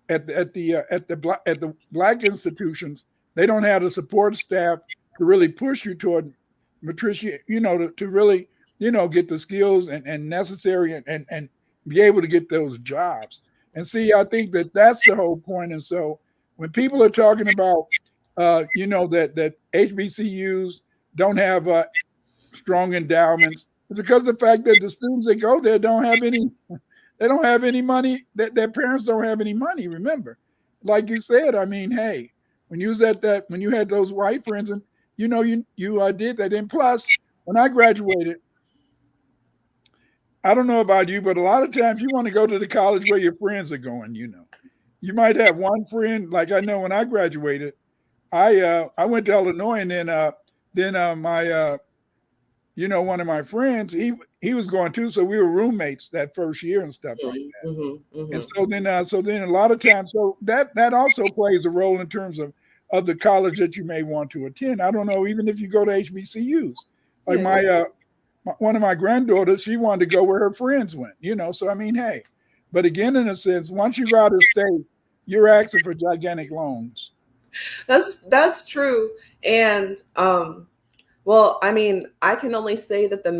at the black institutions, they don't have the support staff to really push you toward matriculation, to really, get the skills and necessary and be able to get those jobs. And see, I think that's the whole point. And so when people are talking about, that HBCUs don't have strong endowments, it's because of the fact that the students that go there don't have any money, that their parents don't have any money. Remember, like you said, I mean, hey, when you had those white friends and you did that. And plus, when I graduated, I don't know about you, but a lot of times you want to go to the college where your friends are going. You might have one friend. Like I know when I graduated, I went to Illinois, and then my one of my friends, he was going too, so we were roommates that first year and stuff like that. Mm-hmm, mm-hmm. And so then a lot of times, so that also plays a role in terms of the college that you may want to attend. I don't know, even if you go to HBCUs, like one of my granddaughters, she wanted to go where her friends went, so I mean, hey, but again, in a sense, once you go out of state, you're asking for gigantic loans.
That's true. And well, I mean, I can only say that the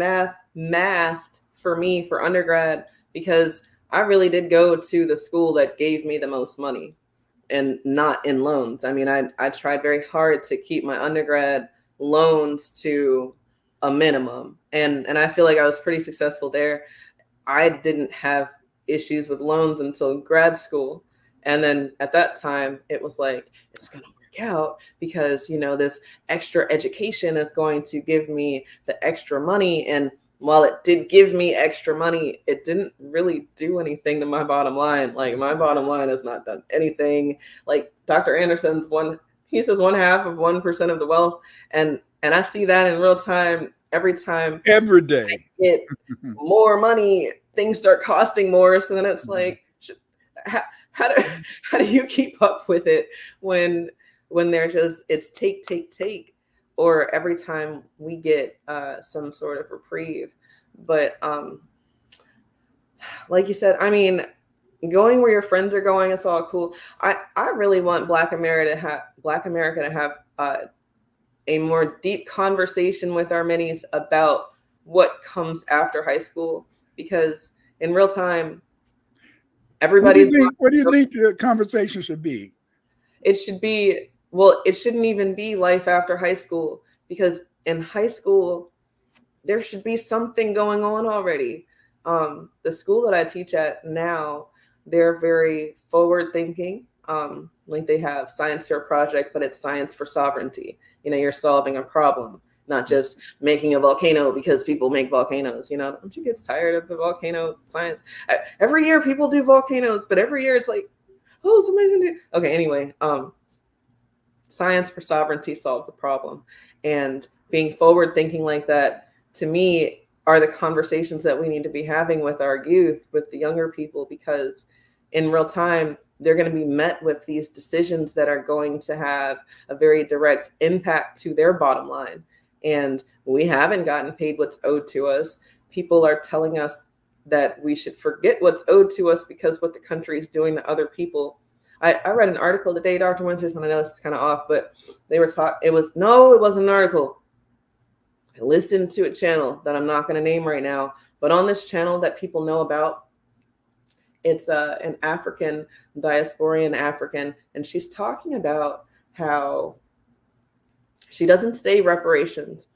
mathed for me for undergrad, because I really did go to the school that gave me the most money and not in loans. I mean, I tried very hard to keep my undergrad loans to a minimum. And I feel like I was pretty successful there. I didn't have issues with loans until grad school. And then at that time, it was like, it's going to work out because, this extra education is going to give me the extra money. And while it did give me extra money, it didn't really do anything to my bottom line. Like, my bottom line has not done anything. Like Dr. Anderson's he says 1/2 of 1% of the wealth. And I see that in real time every
day.
I get more money, things start costing more. So then it's like, how do you keep up with it when they're just, it's take, or every time we get some sort of reprieve. But like you said, I mean, going where your friends are going, it's all cool. I really want Black America to have a more deep conversation with our minis about what comes after high school, because in real time, everybody's.
What do you think the conversation should be?
It should be, well, it shouldn't even be life after high school, because in high school, there should be something going on already. The school that I teach at now, they're very forward thinking. Like they have science for a project, but it's science for sovereignty. You're solving a problem, not just making a volcano because people make volcanoes. Don't you get tired of the volcano science? Every year people do volcanoes, but every year it's like, oh, somebody's gonna do. Okay, anyway, science for sovereignty solves the problem. And being forward thinking like that, to me, are the conversations that we need to be having with our youth, with the younger people, because in real time, they're going to be met with these decisions that are going to have a very direct impact to their bottom line. And we haven't gotten paid what's owed to us. People are telling us that we should forget what's owed to us because what the country is doing to other people. I read an article today, Dr. Winters, and I know this is kind of off, but they were talking, it wasn't an article. I listened to a channel that I'm not going to name right now, but on this channel that people know about, it's an African, diasporian African, and she's talking about how she doesn't say reparations,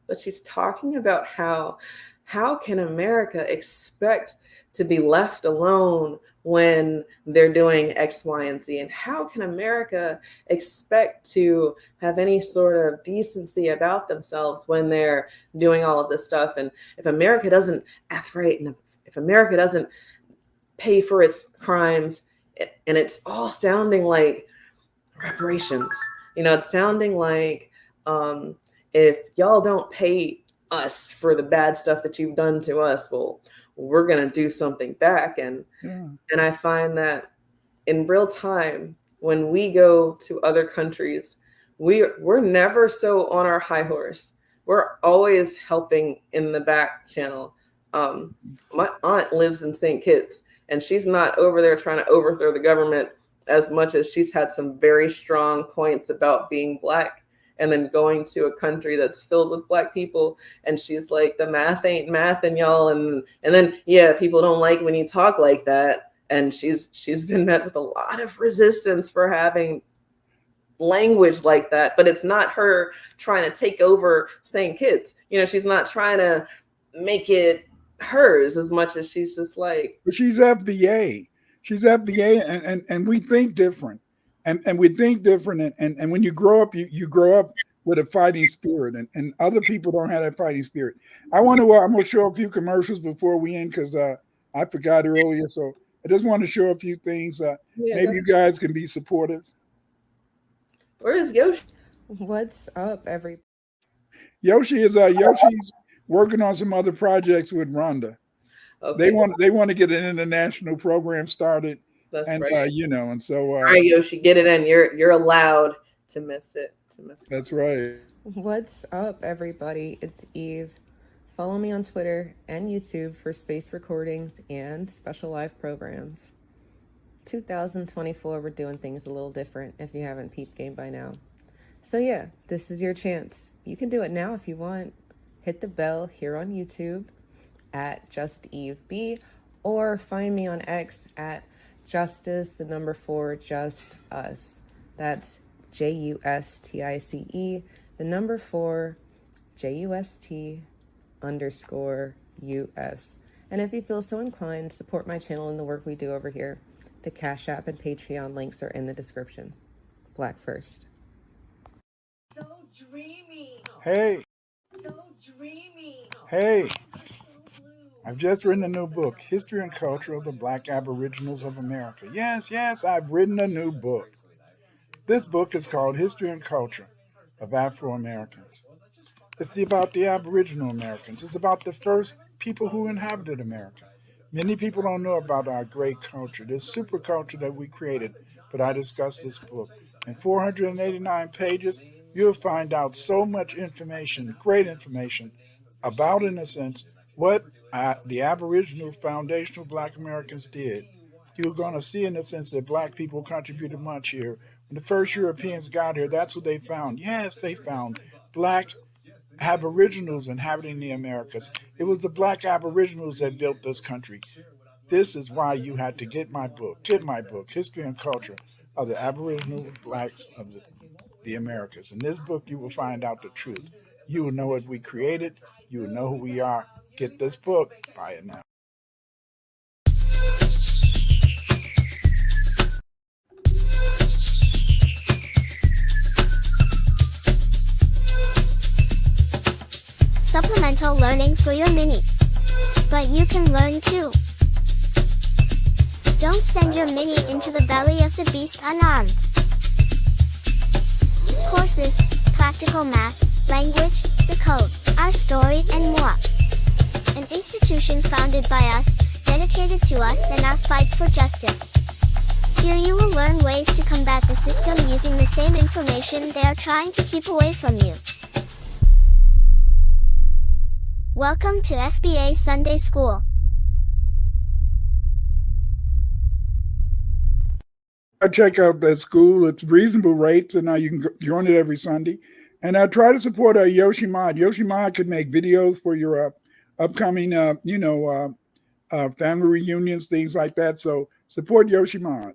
but she's talking about how can America expect to be left alone when they're doing X, Y, and Z? And how can America expect to have any sort of decency about themselves when they're doing all of this stuff? And if America doesn't act right, and if America doesn't pay for its crimes, and it's all sounding like reparations, it's sounding like if y'all don't pay us for the bad stuff that you've done to us, well, we're going to do something back. And I find that in real time, when we go to other countries, we're never so on our high horse. We're always helping in the back channel. My aunt lives in St. Kitts, and she's not over there trying to overthrow the government as much as she's had some very strong points about being Black, and then going to a country that's filled with Black people. And she's like, the math ain't mathing, y'all. And then, yeah, people don't like when you talk like that. And she's been met with a lot of resistance for having language like that. But it's not her trying to take over St. Kitts. She's not trying to make it hers as much as she's just like.
But she's FBA. She's FBA, and we think different. And we think different. And when you grow up, you grow up with a fighting spirit, and other people don't have that fighting spirit. I'm going to show a few commercials before we end, because I forgot earlier. So I just want to show a few things. Maybe you guys can be supportive.
Where is Yoshi?
What's up, everybody?
Yoshi's working on some other projects with Rhonda. Okay. They want to get an international program started.
That's right.
And so.
All right, Yoshi, get it in. You're allowed to miss it.
That's right.
What's up, everybody? It's Eve. Follow me on Twitter and YouTube for space recordings and special live programs. 2024, we're doing things a little different if you haven't peeped game by now. So yeah, this is your chance. You can do it now if you want. Hit the bell here on YouTube at JustEveB, or find me on X at Justice4 Just Us. That's JUSTICE 4 JUST_US. And if you feel so inclined, support my channel and the work we do over here. The Cash App and Patreon links are in the description. Black first.
So dreamy.
Hey.
So dreamy.
Hey. I've just written a new book, History and Culture of the Black Aboriginals of America. Yes, I've written a new book. This book is called History and Culture of Afro-Americans. It's about the Aboriginal Americans. It's about the first people who inhabited America. Many people don't know about our great culture, this super culture that we created, but I discussed this book. In 489 pages, you'll find out so much information, great information, about, in a sense, what the Aboriginal foundational Black Americans did you're going to see in the sense that black people contributed much here. When the first Europeans got here, that's what they found. Yes, they found black aboriginals inhabiting the Americas. It was the black aboriginals that built this country. This is why you had to get my book, History and Culture of the Aboriginal Blacks of the Americas. In this book, you will find out the truth. You will know what we created. You will know who we are. Get this book. Buy it now.
Supplemental learning for your mini. But you can learn too. Don't send your mini into the belly of the beast unarmed. Courses, practical math, language, the code, our story, and more. An institution founded by us, dedicated to us and our fight for justice. Here you will learn ways to combat the system using the same information they are trying to keep away from you. Welcome to FBA Sunday School.
I check out that school. It's reasonable rates, and now you can join it every Sunday. And I try to support Yoshimod. Yoshimod could make videos for your upcoming, family reunions, things like that. So support Yoshimod.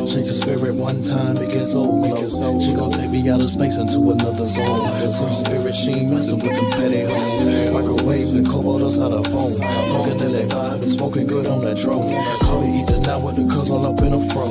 Shake the spirit one time, it gets old close. She gon' take me out of space into another zone. Free spirit, she ain't messing with them petty hoes. Microwaves and cobalt inside her phone. Fucking in that vibe and smoking good on that drone. Call me eat the night with the cuz all up in a fro.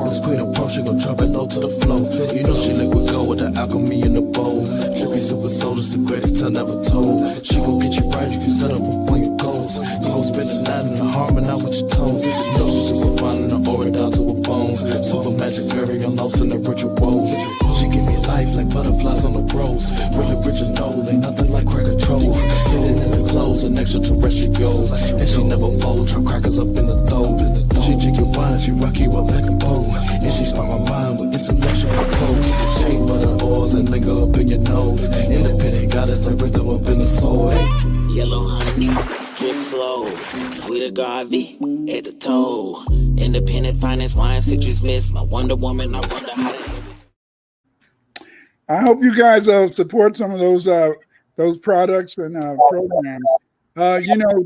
This queen approach, she gon' drop it low to the flow. You know she liquid gold with the alchemy in the bowl. Trippy super soul, it's the greatest tale never told. She gon' get you right, you can set up on your goals. You gon' spend the night in the harmony out with your toes. You know she's super fine and the aura down to her bones. Super magic fairy, I'm lost in the rituals. She give me life like butterflies on the rose. Really rich and old, ain't nothing like cracker trolls. Sitting in the clothes, an extraterrestrial. And she never folds, her crackers up in the throat. She drink your wine, she rock you up like a bow. And she spark my mind with intellectual pose. Shake butter oils and linger up in your nose. Independent goddess, like rhythm up in the soul.
Yellow honey, drip slow, sweet agave, at the toe. Independent finance, wine, citrus mist. My Wonder Woman, I wonder how to.
I hope you guys support some of those products and programs.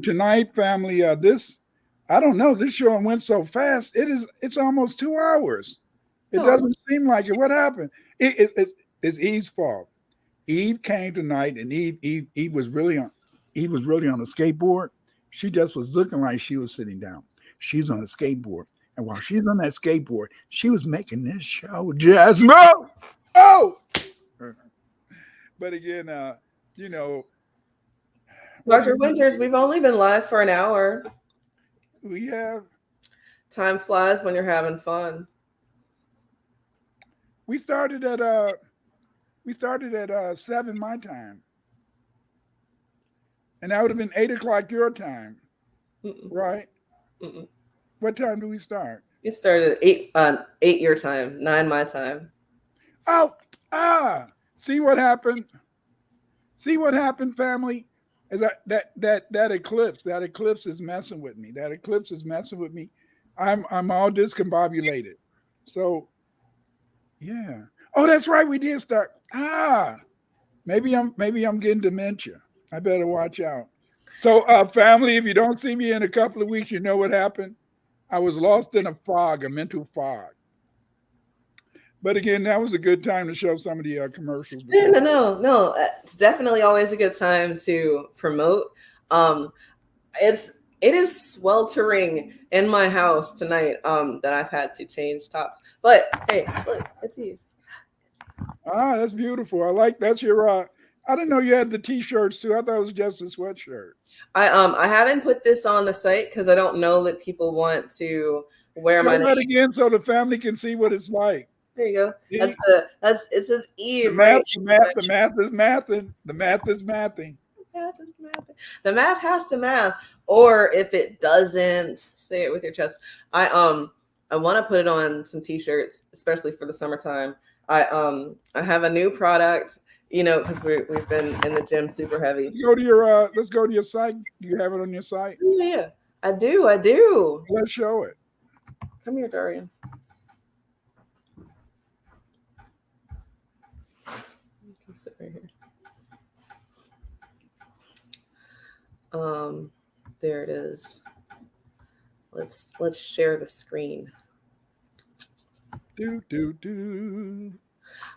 Tonight, family, this show went so fast. It's almost 2 hours. It doesn't seem like it. What happened? It's Eve's fault. Eve came tonight, and Eve was really on a skateboard. She just was looking like she was sitting down. She's on a skateboard, and while she's on that skateboard, she was making this show. Jasmine, oh. But again,
Dr. Winters, we've only been live for an hour.
We have.
Time flies when you're having fun.
We started at 7 my time, and that would have been 8 o'clock your time, right?
Mm-mm.
What time do we start?
It started at 8 your time, 9 my time.
See what happened? See what happened, family? Is that eclipse is messing with me. That eclipse is messing with me. I'm all discombobulated. So yeah. Oh, that's right. We did start. Maybe I'm getting dementia. I better watch out. So family, if you don't see me in a couple of weeks, you know what happened. I was lost in a fog, a mental fog. But again, that was a good time to show some of the commercials.
No. It's definitely always a good time to promote. It is sweltering in my house tonight. That I've had to change tops. But hey, look, it's Eve.
That's beautiful. I like that's your. I didn't know you had the t-shirts too. I thought it was just a sweatshirt.
I haven't put this on the site because I don't know that people want to wear my name
again so the family can see what it's like.
There you go. It says Eve.
The math is mathing. The math is mathing.
The math has to math, or if it doesn't, say it with your chest. I want to put it on some t-shirts, especially for the summertime. I have a new product, because we've been in the gym super heavy.
Let's go to your site. Do you have it on your site?
Yeah, I do.
Let's show it.
Come here, Darian. Sit right here. There it is. Let's share the screen.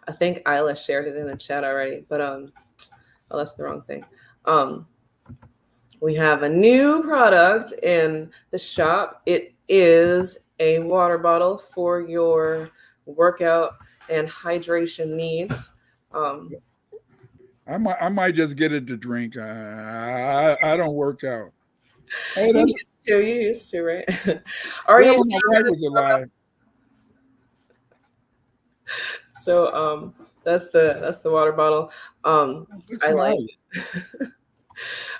I think Isla shared it in the chat already, but that's the wrong thing. We have a new product in the shop. It is a water bottle for your workout and hydration needs.
I might just get it to drink. I don't work out.
Hey, you used to, right? Are you?
My wife was alive.
So that's the water bottle. I like it.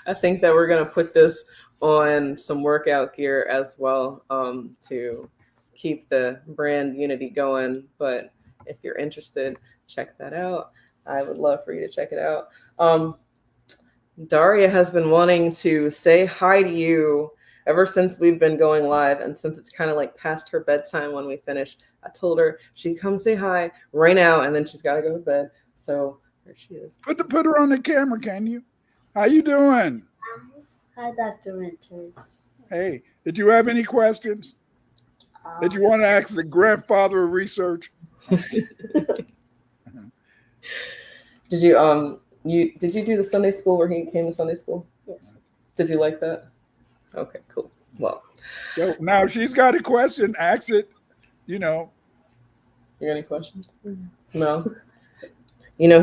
I think that we're gonna put this on some workout gear as well, to keep the brand unity going. But if you're interested, check that out. I would love for you to check it out. Daria has been wanting to say hi to you ever since we've been going live, and since it's kind of like past her bedtime when we finish, I told her she'd come say hi right now, and then she's got to go to bed. So there she is.
Put her on the camera, can you? How you doing?
Hi, Dr. Winters.
Hey, did you have any questions? Did you want to ask the grandfather of research?
Did you did you do the Sunday school where he came to Sunday school?
Yes.
Did you like that? Okay, cool. Well,
so now if she's got a question, ask it. You got
any questions? No. You know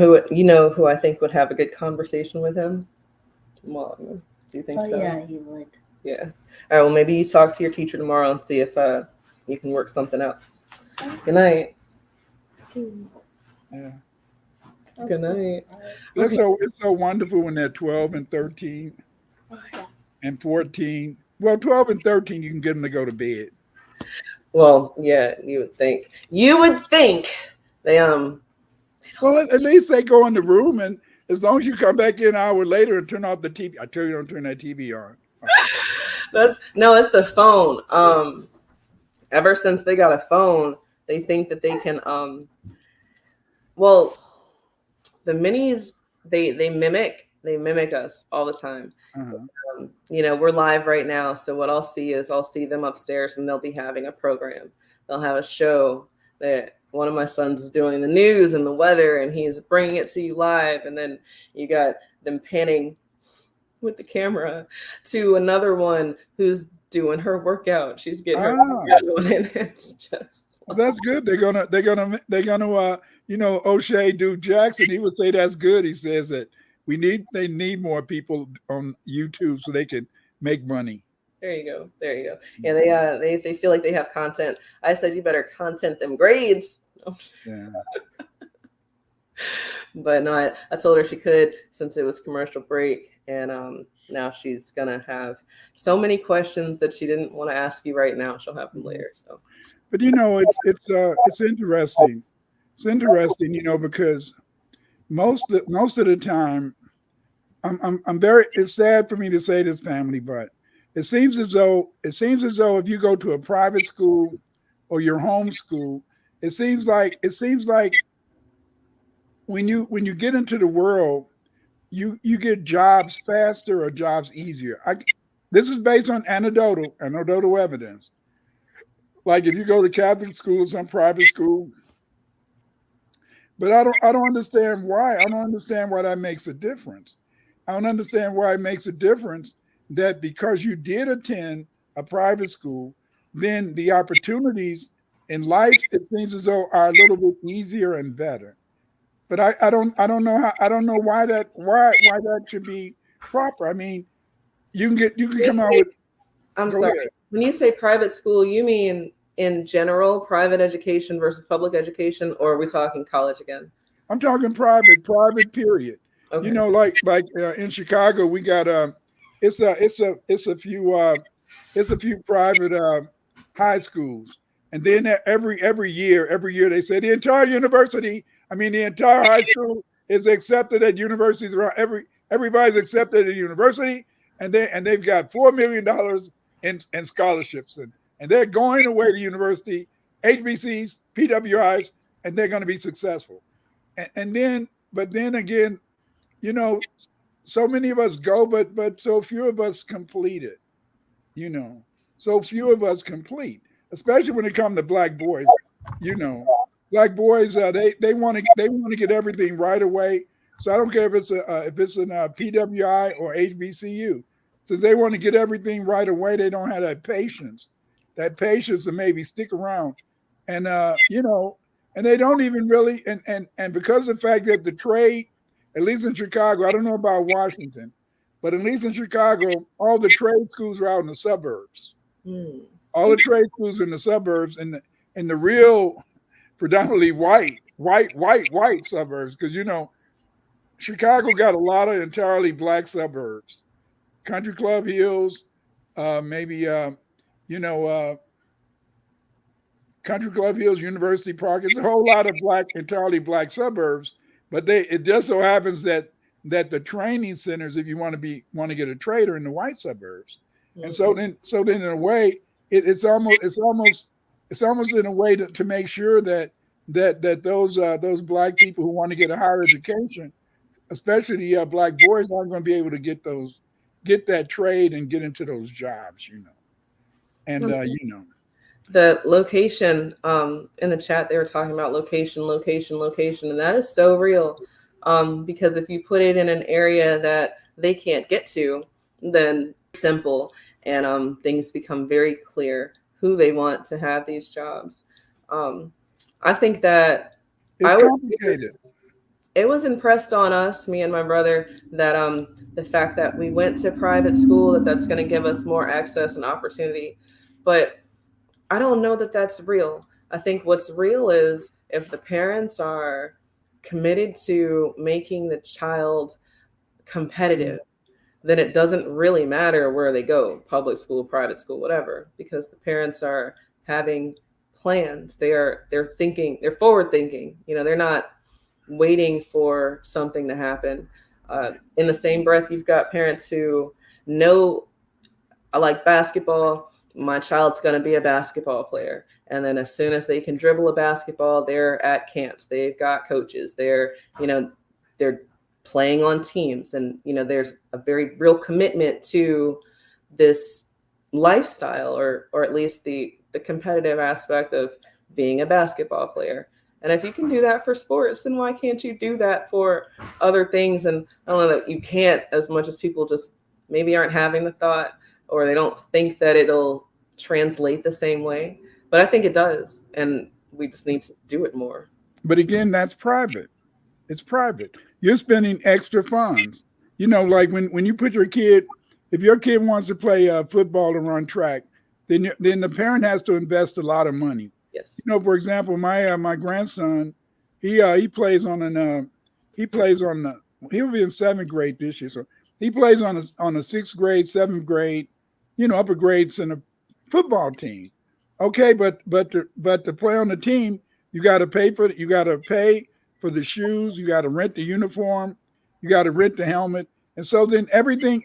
who I think would have a good conversation with him? Well, do you think so?
Yeah, he would.
Yeah. All right. Well, maybe you talk to your teacher tomorrow and see if you can work something out. Good night.
Yeah.
Good night.
It's so wonderful when they're 12 and 13 and 14. Well, 12 and 13, you can get them to go to bed.
Well, yeah, you would think they
Well, at least they go in the room, and as long as you come back in an hour later and turn off the TV, I tell you don't turn that TV on.
It's the phone. Ever since they got a phone, they think that they can the minis they mimic us all the time.
Uh-huh.
We're live right now, so what I'll see them upstairs, and they'll be having a program. They'll have a show that one of my sons is doing the news and the weather, and he's bringing it to you live, and then you got them panning with the camera to another one who's doing her workout. She's getting her workout on, and it's just
that's good. They're gonna O'Shea Duke Jackson, he would say that's good. He says that they need more people on YouTube so they can make money.
There you go. Yeah, they feel like they have content. I said you better content them grades.
Yeah.
But no, I told her she could, since it was commercial break, and now she's gonna have so many questions that she didn't want to ask you right now. She'll have them later. So,
but it's interesting. It's interesting, because most of the time, I'm very. It's sad for me to say this, family, but it seems as though if you go to a private school or your home school, it seems like when you get into the world, you get jobs faster or jobs easier. This is based on anecdotal evidence. Like if you go to Catholic school or some private school, but I don't understand why. I don't understand why that makes a difference. I don't understand why it makes a difference that because you did attend a private school, then the opportunities in life, it seems as though, are a little bit easier and better. But I don't know why that should be proper. I mean, you can come out with.
I'm sorry. Ahead. When you say private school, you mean in general private education versus public education, or are we talking college again?
I'm talking private period. Okay. You know, like in Chicago, we got it's a few private high schools, and then every year they say the entire high school is accepted at universities around everybody's accepted at university, and they've got $4 million in scholarships, and they're going away to university, HBCs, PWIs, and they're going to be successful. But then again, you know, so many of us go, but so few of us complete it. You know, so few of us complete, especially when it comes to black boys. You know, black boys they want to get everything right away. So I don't care if it's in PWI or HBCU. Since they want to get everything right away, they don't have that patience to maybe stick around, and and they don't even really and because of the fact that the trade, at least in Chicago, I don't know about Washington, but at least in Chicago, all the trade schools are out in the suburbs. All the trade schools are in the suburbs, and the real predominantly white suburbs, because Chicago got a lot of entirely black suburbs. Country Club Hills, maybe Country Club Hills, University Park. It's a whole lot of entirely black suburbs, but it just so happens that the training centers, if you want to get a trade, are in the white suburbs. Mm-hmm. And so then in a way, it's almost in a way to make sure that those black people who want to get a higher education, especially the black boys, aren't going to be able to get that trade and get into those jobs, And
the location in the chat, they were talking about location, and that is so real. Because if you put it in an area that they can't get to, then simple, and things become very clear who they want to have these jobs. I think that
it's complicated.
It was impressed on us, me and my brother, that the fact that we went to private school, that's going to give us more access and opportunity. But I don't know that that's real. I think what's real is if the parents are committed to making the child competitive, then it doesn't really matter where they go, public school, private school, whatever, because the parents are having plans. They're thinking, they're forward thinking. They're not waiting for something to happen. In the same breath, you've got parents who know, I like basketball, my child's going to be a basketball player. And then as soon as they can dribble a basketball, they're at camps. They've got coaches. They're playing on teams. And, there's a very real commitment to this lifestyle, or at least the competitive aspect of being a basketball player. And if you can do that for sports, then why can't you do that for other things? And I don't know that you can't, as much as people just maybe aren't having the thought, or they don't think that it'll translate the same way. But I think it does. And we just need to do it more.
But again, that's private. It's private. You're spending extra funds. Like when you put your kid, if your kid wants to play football and run track, then the parent has to invest a lot of money.
Yes.
For example, my grandson, he plays on he'll be in 7th grade this year. So he plays on a 6th grade, 7th grade, upper grades in a football team. Okay, but to play on the team, you got to pay for the shoes, you got to rent the uniform, you got to rent the helmet, and so then everything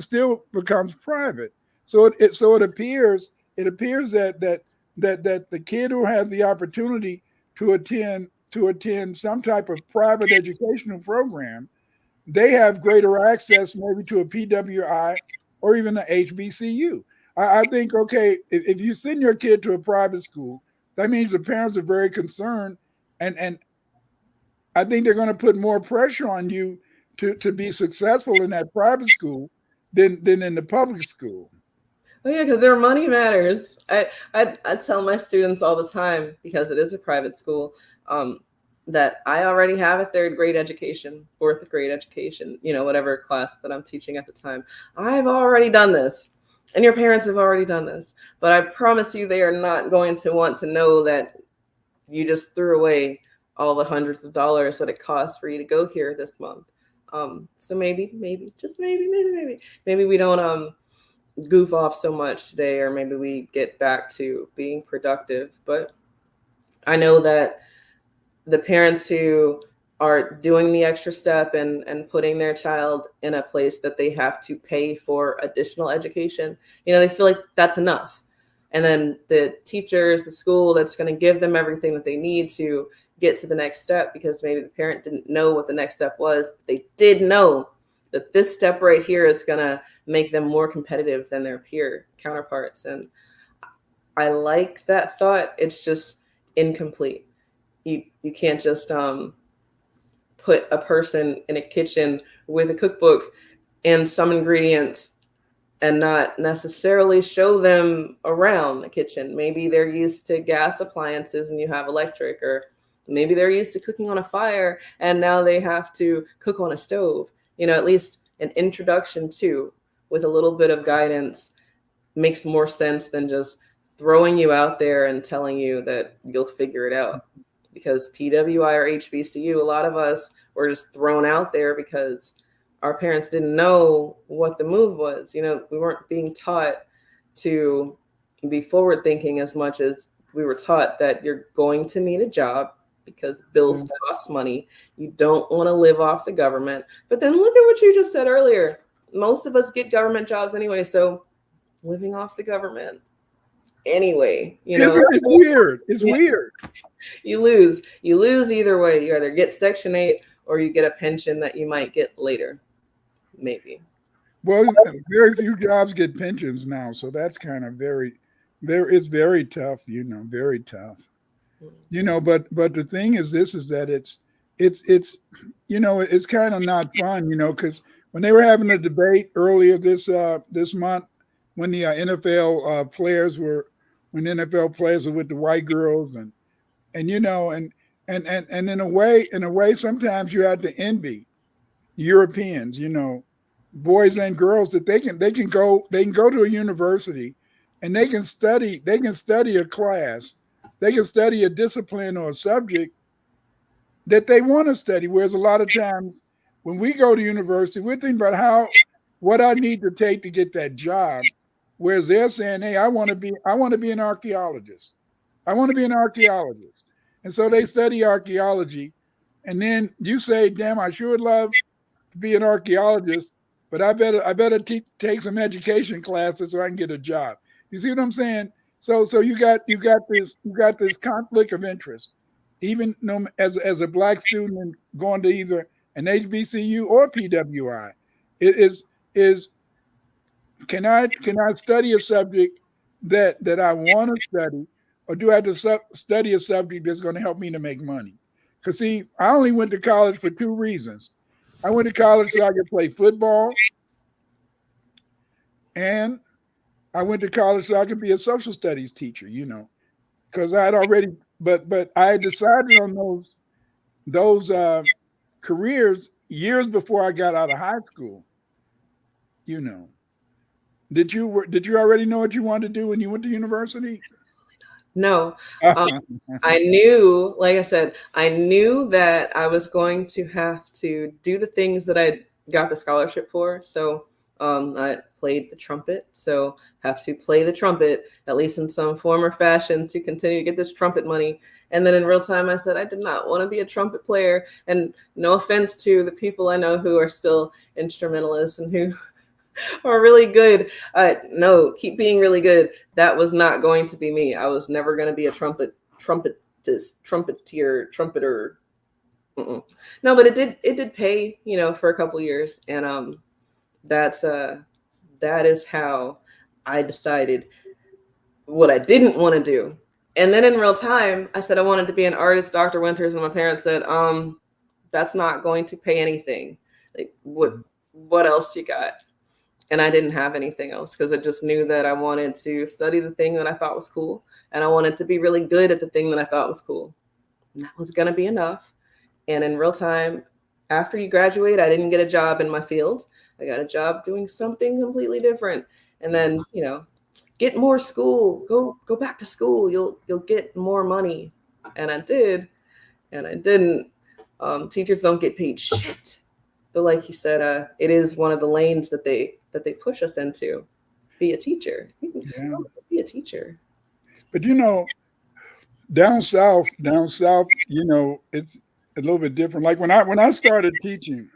still becomes private. So it appears that the kid who has the opportunity to attend some type of private educational program, they have greater access maybe to a PWI or even an HBCU. I think, okay, if you send your kid to a private school, that means the parents are very concerned, and I think they're going to put more pressure on you to be successful in that private school than in the public school.
Oh yeah, because their money matters. I tell my students all the time, because it is a private school, that I already have a 3rd grade education, 4th grade education, whatever class that I'm teaching at the time. I've already done this, and your parents have already done this. But I promise you, they are not going to want to know that you just threw away all the hundreds of dollars that it costs for you to go here this month. So maybe we don't goof off so much today, or maybe we get back to being productive. But I know that the parents who are doing the extra step and putting their child in a place that they have to pay for additional education, they feel like that's enough. And then the teachers, the school that's going to give them everything that they need to get to the next step, because maybe the parent didn't know what the next step was, but they did know that this step right here is going to make them more competitive than their peer counterparts. And I like that thought. It's just incomplete. You can't just put a person in a kitchen with a cookbook and some ingredients and not necessarily show them around the kitchen. Maybe they're used to gas appliances and you have electric, or maybe they're used to cooking on a fire and now they have to cook on a stove. At least an introduction to, with a little bit of guidance, makes more sense than just throwing you out there and telling you that you'll figure it out. Because PWI or HBCU, a lot of us were just thrown out there because our parents didn't know what the move was. We weren't being taught to be forward thinking as much as we were taught that you're going to need a job because bills cost money. You don't want to live off the government. But then look at what you just said earlier. Most of us get government jobs anyway, so living off the government anyway,
it's weird. It's weird.
You lose either way. You either get Section 8 or you get a pension that you might get later, maybe.
Well, very few jobs get pensions now, so that's kind of it's very tough, very tough. But the thing is that it's kind of not fun, because when they were having a debate earlier this month, when the NFL players were with the white girls, and in a way sometimes you have to envy Europeans, boys and girls, that they can go to a university and they can study a class, they can study a discipline or a subject that they want to study. Whereas a lot of times when we go to university, we're thinking about what I need to take to get that job. Whereas they're saying, hey, I want to be an archaeologist. I want to be an archaeologist. And so they study archaeology. And then you say, damn, I sure would love to be an archaeologist, but I better take some education classes so I can get a job. You see what I'm saying? So you got this conflict of interest. Even as a Black student going to either an HBCU or PWI, can I study a subject that I want to study, or do I have to study a subject that's going to help me to make money? Because see, I only went to college for 2 reasons. I went to college so I could play football, and I went to college so I could be a social studies teacher, because I had already, but I had decided on those careers years before I got out of high school. Did you already know what you wanted to do when you went to university?
No. I knew, like I said, I knew that I was going to have to do the things that I got the scholarship for. So I played the trumpet, so have to play the trumpet at least in some form or fashion to continue to get this trumpet money. And then in real time, I said I did not want to be a trumpet player. And no offense to the people I know who are still instrumentalists and who are really good. No, keep being really good. That was not going to be me. I was never going to be a trumpeter. Mm-mm. No, but it did pay, for a couple years, and that is how I decided what I didn't want to do. And then in real time, I said I wanted to be an artist, Dr. Winters, and my parents said, that's not going to pay anything. Like, what else you got? And I didn't have anything else because I just knew that I wanted to study the thing that I thought was cool, and I wanted to be really good at the thing that I thought was cool. And that was going to be enough. And in real time, after you graduate, I didn't get a job in my field. I got a job doing something completely different. And then, get more school, go back to school. You'll get more money. And I did, and I didn't. Teachers don't get paid shit. But like you said, it is one of the lanes that they push us into. Be a teacher. Be a teacher.
But down south, it's a little bit different. Like when I started teaching,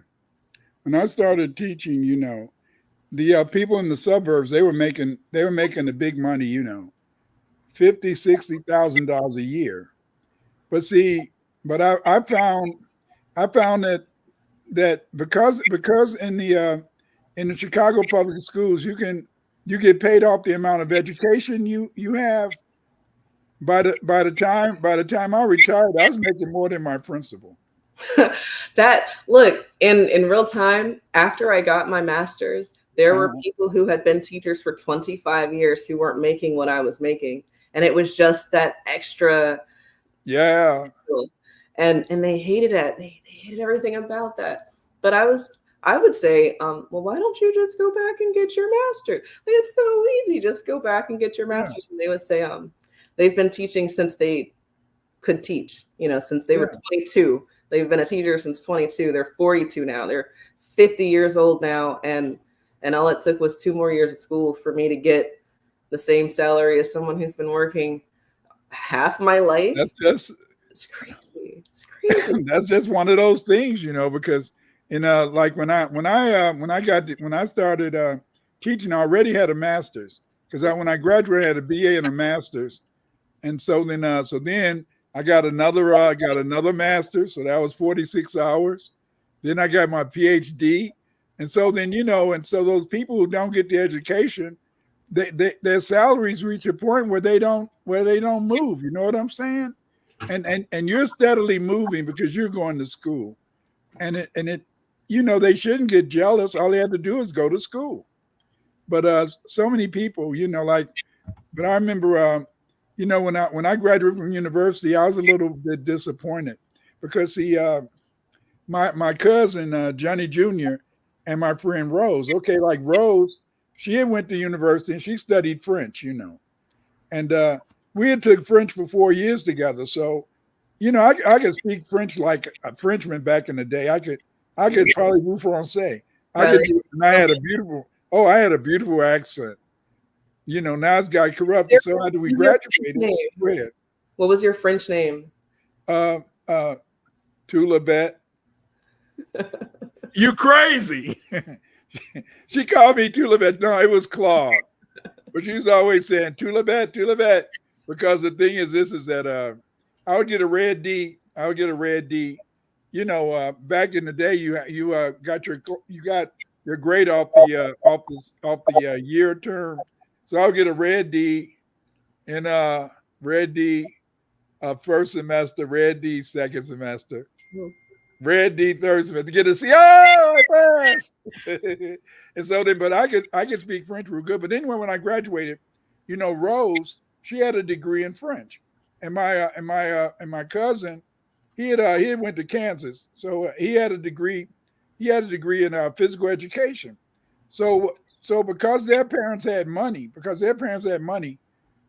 the people in the suburbs, they were making the big money, $50,000-$60,000 a year. But I found that because in the Chicago public schools, you get paid off the amount of education you have. By the time I retired, I was making more than my principal.
In real time, after I got my master's, there were people who had been teachers for 25 years who weren't making what I was making. And it was just that extra.
Yeah.
And they hated it. They hated everything about that. But I would say, well, why don't you just go back and get your master's? Like, it's so easy. Just go back and get your master's. And they would say, they've been teaching since they could teach, since they were 22. They've been a teacher since 22. They're 42 now. They're 50 years old now. And all it took was 2 more years of school for me to get the same salary as someone who's been working half my life.
It's crazy. It's crazy. That's just one of those things, because like when I started teaching, I already had a master's, because when I graduated, I had a BA and a master's. And so then I got another master's. So that was 46 hours. Then I got my PhD. And so then, so those people who don't get the education, their salaries reach a point where they don't move. You know what I'm saying? And you're steadily moving because you're going to school. And they shouldn't get jealous. All they have to do is go to school. But so many people, but I remember when I graduated from university, I was a little bit disappointed because my cousin Johnny Jr. and my friend Rose. Okay, like Rose, she had went to university and she studied French, and we had took French for 4 years together. So, I could speak French like a Frenchman back in the day. I could probably vous français. I had a beautiful accent. Now it's got corrupted. So after we graduated, go ahead.
What was your French name?
Tulabet. You crazy. She called me Tulabet. No, it was Claude. But she was always saying Tulabet. Because the thing is that I would get a red D. Back in the day, you got your grade off the year term. So I'll get a red D and red D first semester, red D second semester, red D third semester. Get a C. Oh, I passed. And so then, but I could speak French real good. But anyway, when I graduated, Rose, she had a degree in French, and my cousin, he had went to Kansas, so he had a degree. He had a degree in physical education. So because their parents had money,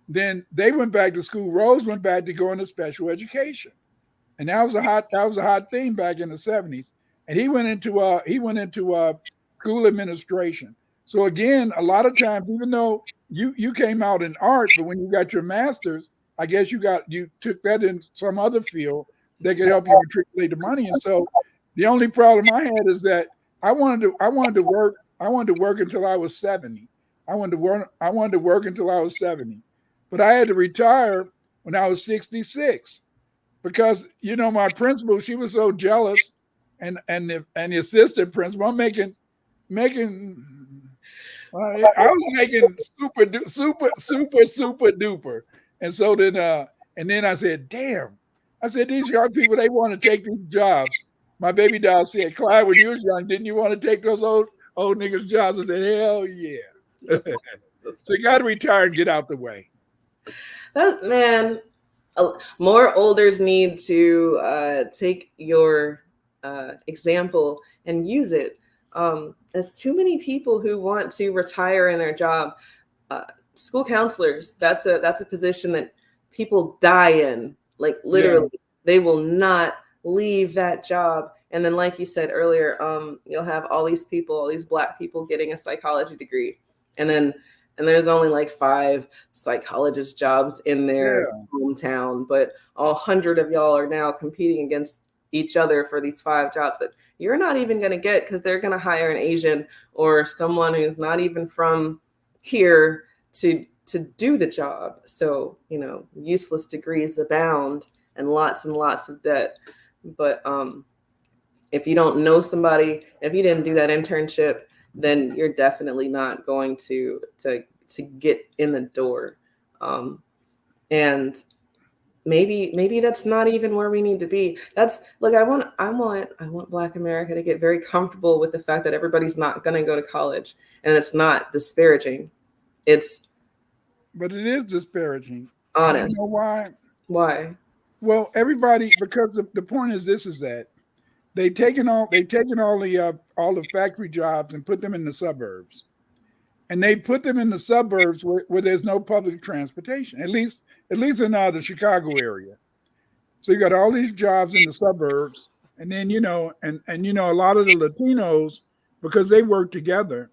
then they went back to school. Rose went back to go into special education, and that was a hot thing back in the 70s. And he went into school administration. So again, a lot of times, even though you came out in art, but when you got your master's, I guess you took that in some other field that could help you matriculate the money. And so the only problem I had is that I wanted to work until I was 70. I wanted to work until I was 70. But I had to retire when I was 66 because my principal, she was so jealous, and the assistant principal, I'm making I was making super duper. And so then I said, damn. I said, these young people, they want to take these jobs. My baby doll said, Clyde, when you was young, didn't you want to take those old niggas jobs? I said, hell yeah. So you got to retire and get out the way.
Man, more olders need to take your example and use it. There's too many people who want to retire in their job. School counselors, that's a position that people die in. Like literally, They will not leave that job. And then, like you said earlier, you'll have all these Black people getting a psychology degree, and there's only like 5 psychologist jobs in their hometown, but 100 of y'all are now competing against each other for these 5 jobs that you're not even going to get because they're going to hire an Asian or someone who's not even from here to do the job. So, useless degrees abound and lots of debt. But if you don't know somebody, if you didn't do that internship, then you're definitely not going to get in the door. And maybe that's not even where we need to be. I want Black America to get very comfortable with the fact that everybody's not going to go to college, and it's not disparaging.
But it is disparaging.
Honest.
You know why?
Why?
Well, everybody, because the point is that they've taken all the factory jobs and put them in the suburbs. And they put them in the suburbs where there's no public transportation, at least in the Chicago area. So you got all these jobs in the suburbs, and then a lot of the Latinos, because they work together,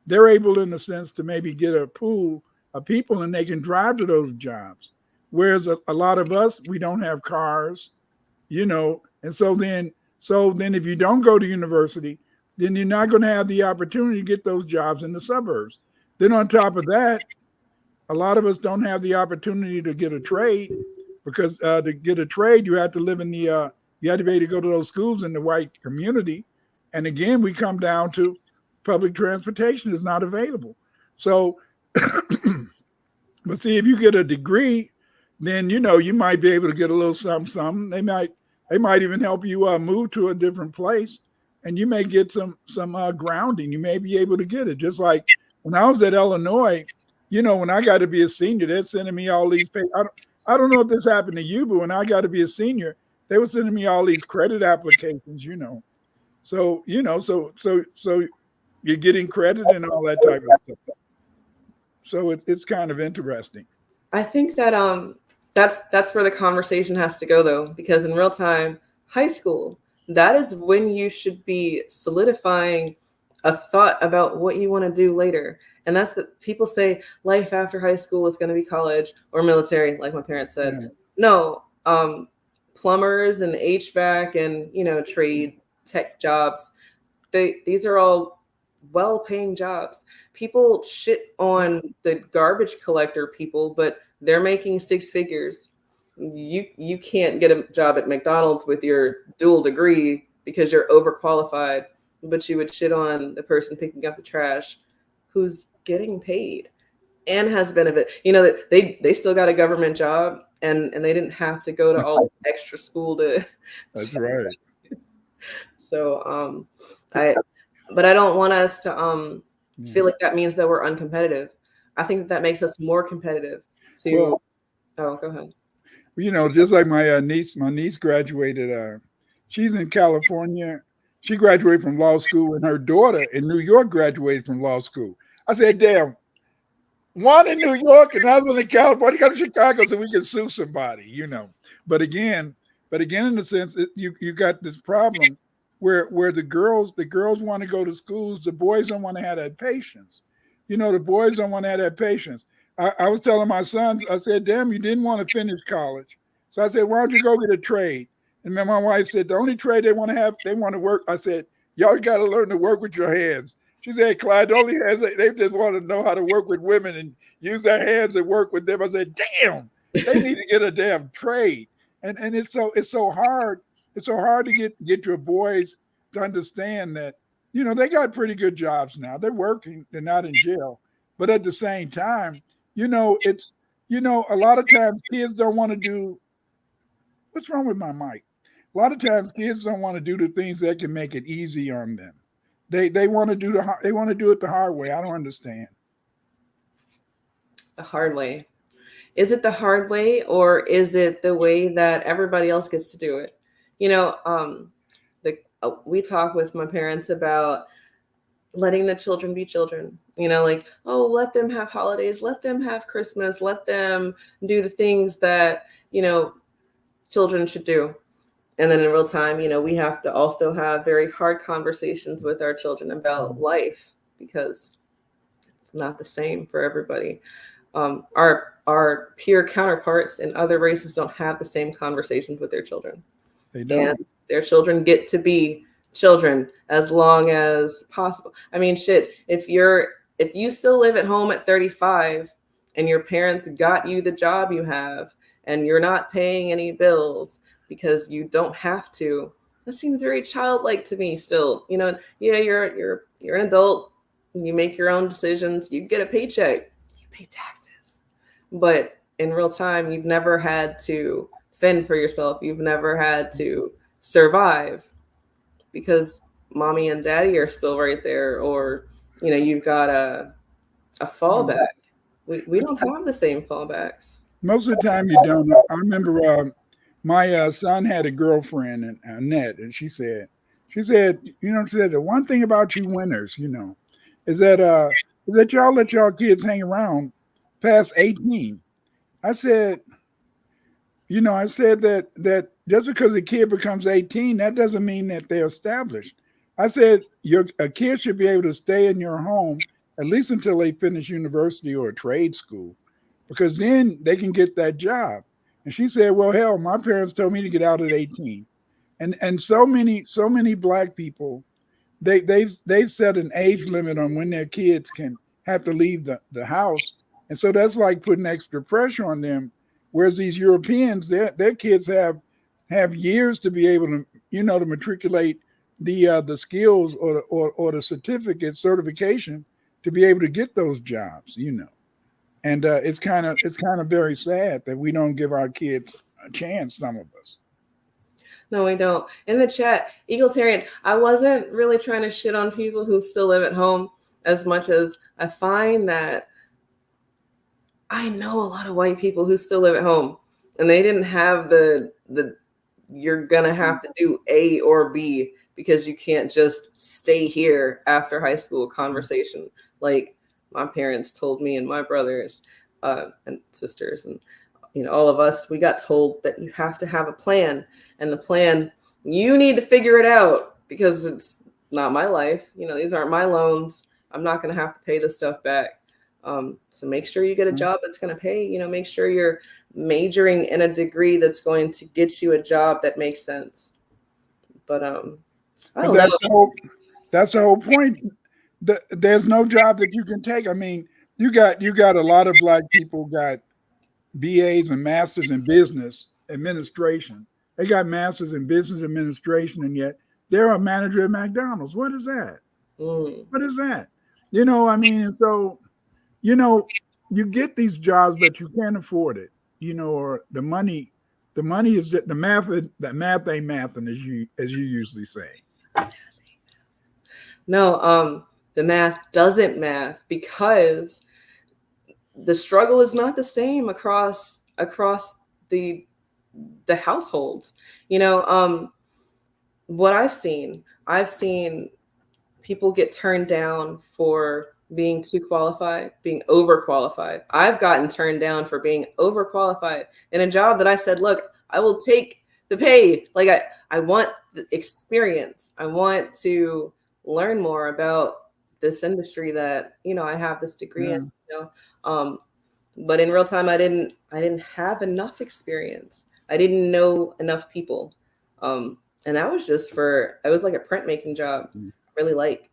they're able, in a sense, to maybe get a pool of people, and they can drive to those jobs. Whereas a lot of us, we don't have cars, and so then if you don't go to university, then you're not going to have the opportunity to get those jobs in the suburbs. Then on top of that, a lot of us don't have the opportunity to get a trade, because to get a trade, you have to live in you have to be able to go to those schools in the white community. And again, we come down to public transportation is not available. So, but see, if you get a degree, then, you might be able to get a little something. They might even help you move to a different place. And you may get some grounding. You may be able to get it. Just like when I was at Illinois, when I got to be a senior, they're sending me all these I don't know if this happened to you, but when I got to be a senior, they were sending me all these credit applications, So, so you're getting credit and all that type of stuff. So it's kind of interesting.
I think that that's where the conversation has to go, though, because in real time, high school, that is when you should be solidifying a thought about what you want to do later. And that's that people say life after high school is going to be college or military, like my parents said. Yeah. No, plumbers and HVAC and, trade tech jobs, these are all well-paying jobs. People shit on the garbage collector people, but they're making 6 figures. You can't get a job at McDonald's with your dual degree because you're overqualified, but you would shit on the person picking up the trash who's getting paid and has benefit. They still got a government job and they didn't have to go to all extra school to.
That's right.
So but I don't want us to feel like that means that we're uncompetitive. I think that makes us more competitive. So go ahead.
Just like my niece graduated. She's in California. She graduated from law school, and her daughter in New York graduated from law school. I said, damn, one in New York and another in California, come to Chicago so we can sue somebody, But again, in a sense, you got this problem where the girls want to go to schools, the boys don't want to have that patience. The boys don't want to have that patience. I was telling my sons, I said, damn, you didn't want to finish college. So I said, why don't you go get a trade? And then my wife said, the only trade they want to work. I said, y'all got to learn to work with your hands. She said, Clyde, the only hands, they just want to know how to work with women and use their hands and work with them. I said, damn, they need to get a damn trade. And it's so hard. It's so hard to get your boys to understand that, they got pretty good jobs now. They're working. They're not in jail. But at the same time, it's, a lot of times kids don't want to do, what's wrong with my mic? A lot of times kids don't want to do the things that can make it easy on them. They want to do it the hard way. I don't understand.
The hard way. Is it the hard way, or is it the way that everybody else gets to do it? We talk with my parents about letting the children be children, like, oh, let them have holidays, let them have Christmas, let them do the things that, children should do. And then in real time, we have to also have very hard conversations with our children about life, because it's not the same for everybody. Our peer counterparts in other races don't have the same conversations with their children.
They don't.
And their children get to be children as long as possible. I mean, shit, if you still live at home at 35 and your parents got you the job you have and you're not paying any bills because you don't have to, that seems very childlike to me still. Yeah, you're an adult, you make your own decisions, you get a paycheck, you pay taxes. But in real time, you've never had to fend for yourself. You've never had to survive because mommy and daddy are still right there, or you've got a fallback. We don't have the same fallbacks.
Most of the time you don't. I remember my son had a girlfriend, Annette, and she said, the one thing about you winners, is that y'all let y'all kids hang around past 18. I said that just because a kid becomes 18, that doesn't mean that they're established. I said a kid should be able to stay in your home at least until they finish university or a trade school, because then they can get that job. And she said, well, hell, my parents told me to get out at 18. And so many Black people, they've set an age limit on when their kids can have to leave the house. And so that's like putting extra pressure on them. Whereas these Europeans, their kids have years to be able to, to matriculate the skills or the certification to be able to get those jobs, And it's kind of very sad that we don't give our kids a chance, some of us.
No, we don't. In the chat, egalitarian, I wasn't really trying to shit on people who still live at home as much as I find that I know a lot of white people who still live at home, and they didn't have the you're going to have to do A or B because you can't just stay here after high school conversation. Like my parents told me and my brothers and sisters and all of us, we got told that you have to have a plan, and the plan, you need to figure it out because it's not my life. These aren't my loans. I'm not going to have to pay this stuff back. So make sure you get a job that's going to pay, make sure you're majoring in a degree that's going to get you a job that makes sense. But
that's the whole point. There's no job that you can take. I mean, you got a lot of Black people got BAs and masters in business administration. They got masters in business administration, and yet they're a manager at McDonald's. What is that? What is that? And so, you get these jobs, but you can't afford it, or the money is the math ain't mathing, as you usually say.
No, the math doesn't math because the struggle is not the same across the households. What I've seen people get turned down for being too qualified, being overqualified. I've gotten turned down for being overqualified in a job that I said, look, I will take the pay. Like I want the experience. I want to learn more about this industry that, I have this degree in, but in real time, I didn't have enough experience. I didn't know enough people. And that was just it was like a printmaking job. I really like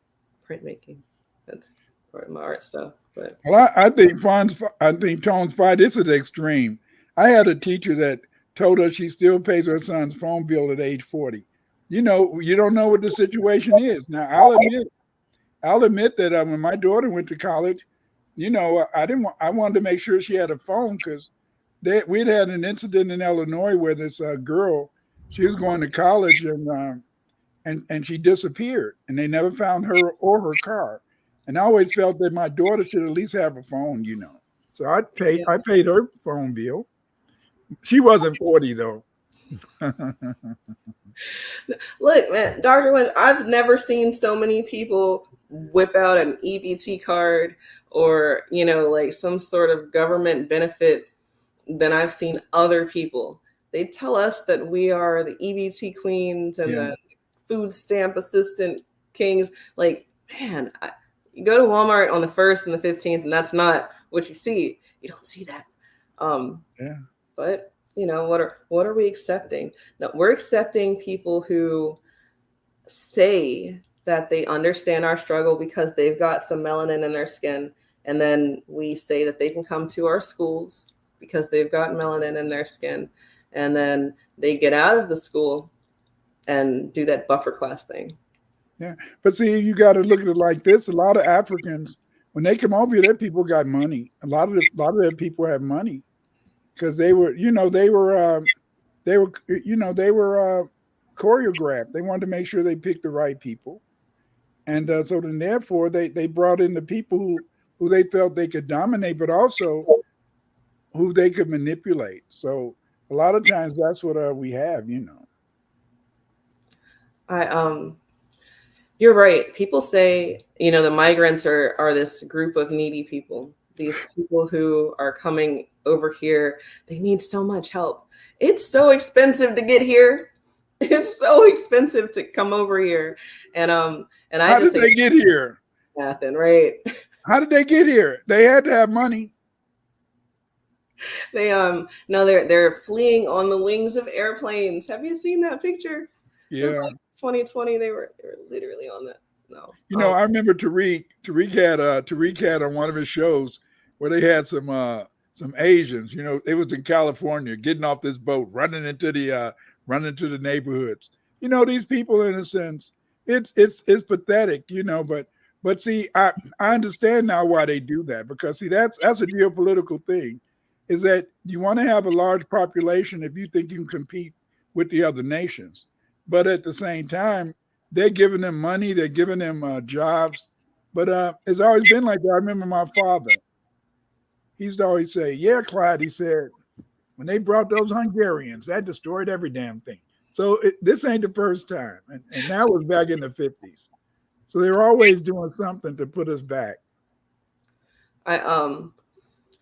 printmaking. That's part of my art stuff. But
well, I think Tone's fight, this is extreme. I had a teacher that told us she still pays her son's phone bill at age 40. You don't know what the situation is. Now, I'll admit that when my daughter went to college, I wanted to make sure she had a phone because we'd had an incident in Illinois where this girl, she was going to college and she disappeared, and they never found her or her car. And I always felt that my daughter should at least have a phone, So I paid her phone bill. She wasn't 40 though.
Look, man, Dr. Wynn, I've never seen so many people whip out an EBT card or, like some sort of government benefit than I've seen other people. They tell us that we are the EBT queens and the food stamp assistant kings. Like, man, you go to Walmart on the 1st and the 15th, and that's not what you see. You don't see that. But what are we accepting? No, we're accepting people who say that they understand our struggle because they've got some melanin in their skin. And then we say that they can come to our schools because they've got melanin in their skin. And then they get out of the school and do that buffer class thing.
Yeah. But see, you got to look at it like this. A lot of Africans, when they come over here, their people got money. A lot of their people have money because they were choreographed. They wanted to make sure they picked the right people. And so then therefore they brought in the people who they felt they could dominate, but also who they could manipulate. So a lot of times that's what we have,
You're right. People say, the migrants are this group of needy people. These people who are coming over here, they need so much help. It's so expensive to get here. It's so expensive to come over here. And
how did they get here?
Nothing, right?
How did they get here? They had to have money.
They're fleeing on the wings of airplanes. Have you seen that picture?
Yeah.
2020, they were literally on that. No.
I remember Tariq had on one of his shows where they had some Asians, they was in California getting off this boat, running into the neighborhoods. These people, in a sense, it's pathetic, but see, I understand now why they do that, because see, that's a geopolitical thing, is that you want to have a large population if you think you can compete with the other nations. But at the same time, they're giving them money, they're giving them jobs. But it's always been like that. I remember my father. He used to always say, "Yeah, Clyde," he said, "when they brought those Hungarians, that destroyed every damn thing." So this ain't the first time. And that was back in the 50s. So they're always doing something to put us back.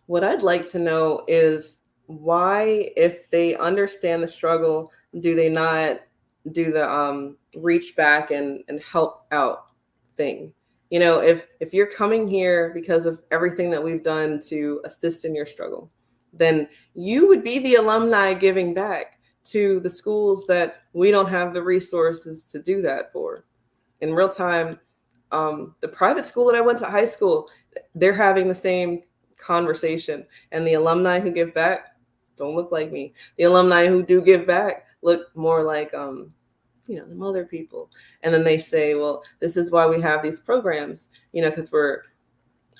What I'd like to know is why, if they understand the struggle, do they not do the reach back and help out thing? If you're coming here because of everything that we've done to assist in your struggle, then you would be the alumni giving back to the schools that we don't have the resources to do that for. In real time, the private school that I went to high school, they're having the same conversation. And the alumni who give back don't look like me. The alumni who do give back look more like them other people. And then they say, well, this is why we have these programs, because we're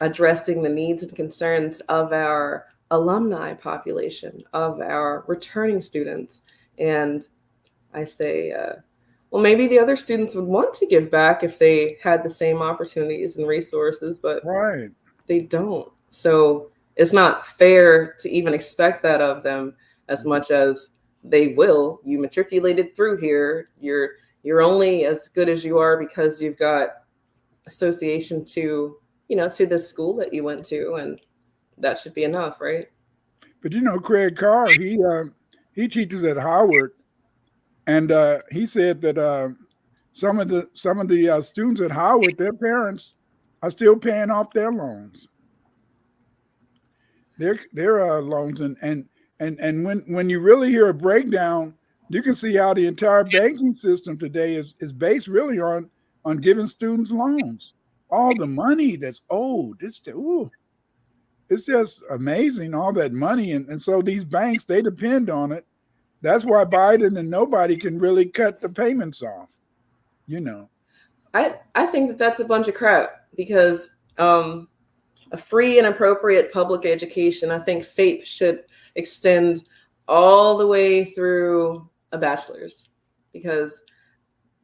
addressing the needs and concerns of our alumni population, of our returning students. And I say, well, maybe the other students would want to give back if they had the same opportunities and resources, but they don't. So it's not fair to even expect that of them as much as they will. You matriculated through here. You're only as good as you are because you've got association to this school that you went to, and that should be enough, right?
But Craig Carr, he teaches at Howard, And he said that some of the students at Howard, their parents are still paying off their loans. Their loans, and when you really hear a breakdown, you can see how the entire banking system today is based really on giving students loans. All the money that's owed, it's just amazing, all that money, and so these banks, they depend on it. That's why Biden and nobody can really cut the payments off.
I think that that's a bunch of crap, because a free and appropriate public education, I think FAPE should extend all the way through a bachelor's, because,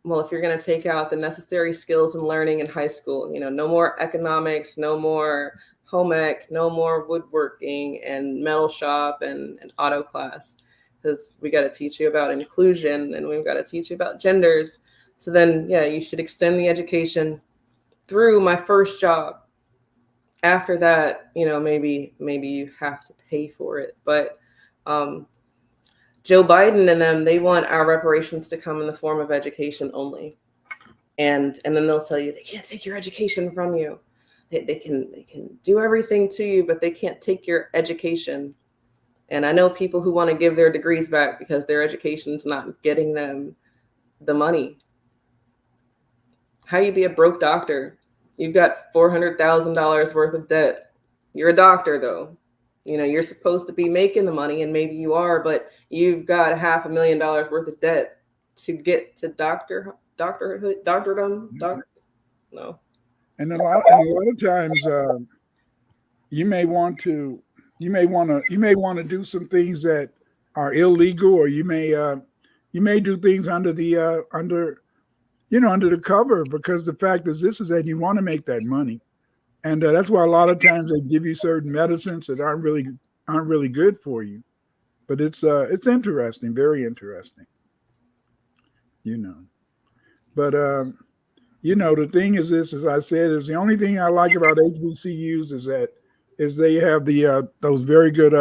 well, if you're going to take out the necessary skills and learning in high school, no more economics, no more home ec, no more woodworking and metal shop and auto class, because we got to teach you about inclusion and we've got to teach you about genders. So then, yeah, you should extend the education through my first job. After that, maybe you have to pay for it. But Joe Biden and them, they want our reparations to come in the form of education only. And then they'll tell you they can't take your education from you. They can do everything to you, but they can't take your education. And I know people who want to give their degrees back because their education's not getting them the money. How you be a broke doctor? You've got $400,000 worth of debt. You're a doctor, though. You're supposed to be making the money, and maybe you are, but you've got $500,000 worth of debt to get to doctordom. No.
And a lot of times, you may want to do some things that are illegal, or you may do things under the cover, because the fact is that you want to make that money. And that's why a lot of times they give you certain medicines that aren't really good for you. But it's interesting, very interesting. But the thing is this, as I said, is the only thing I like about HBCUs is they have those very good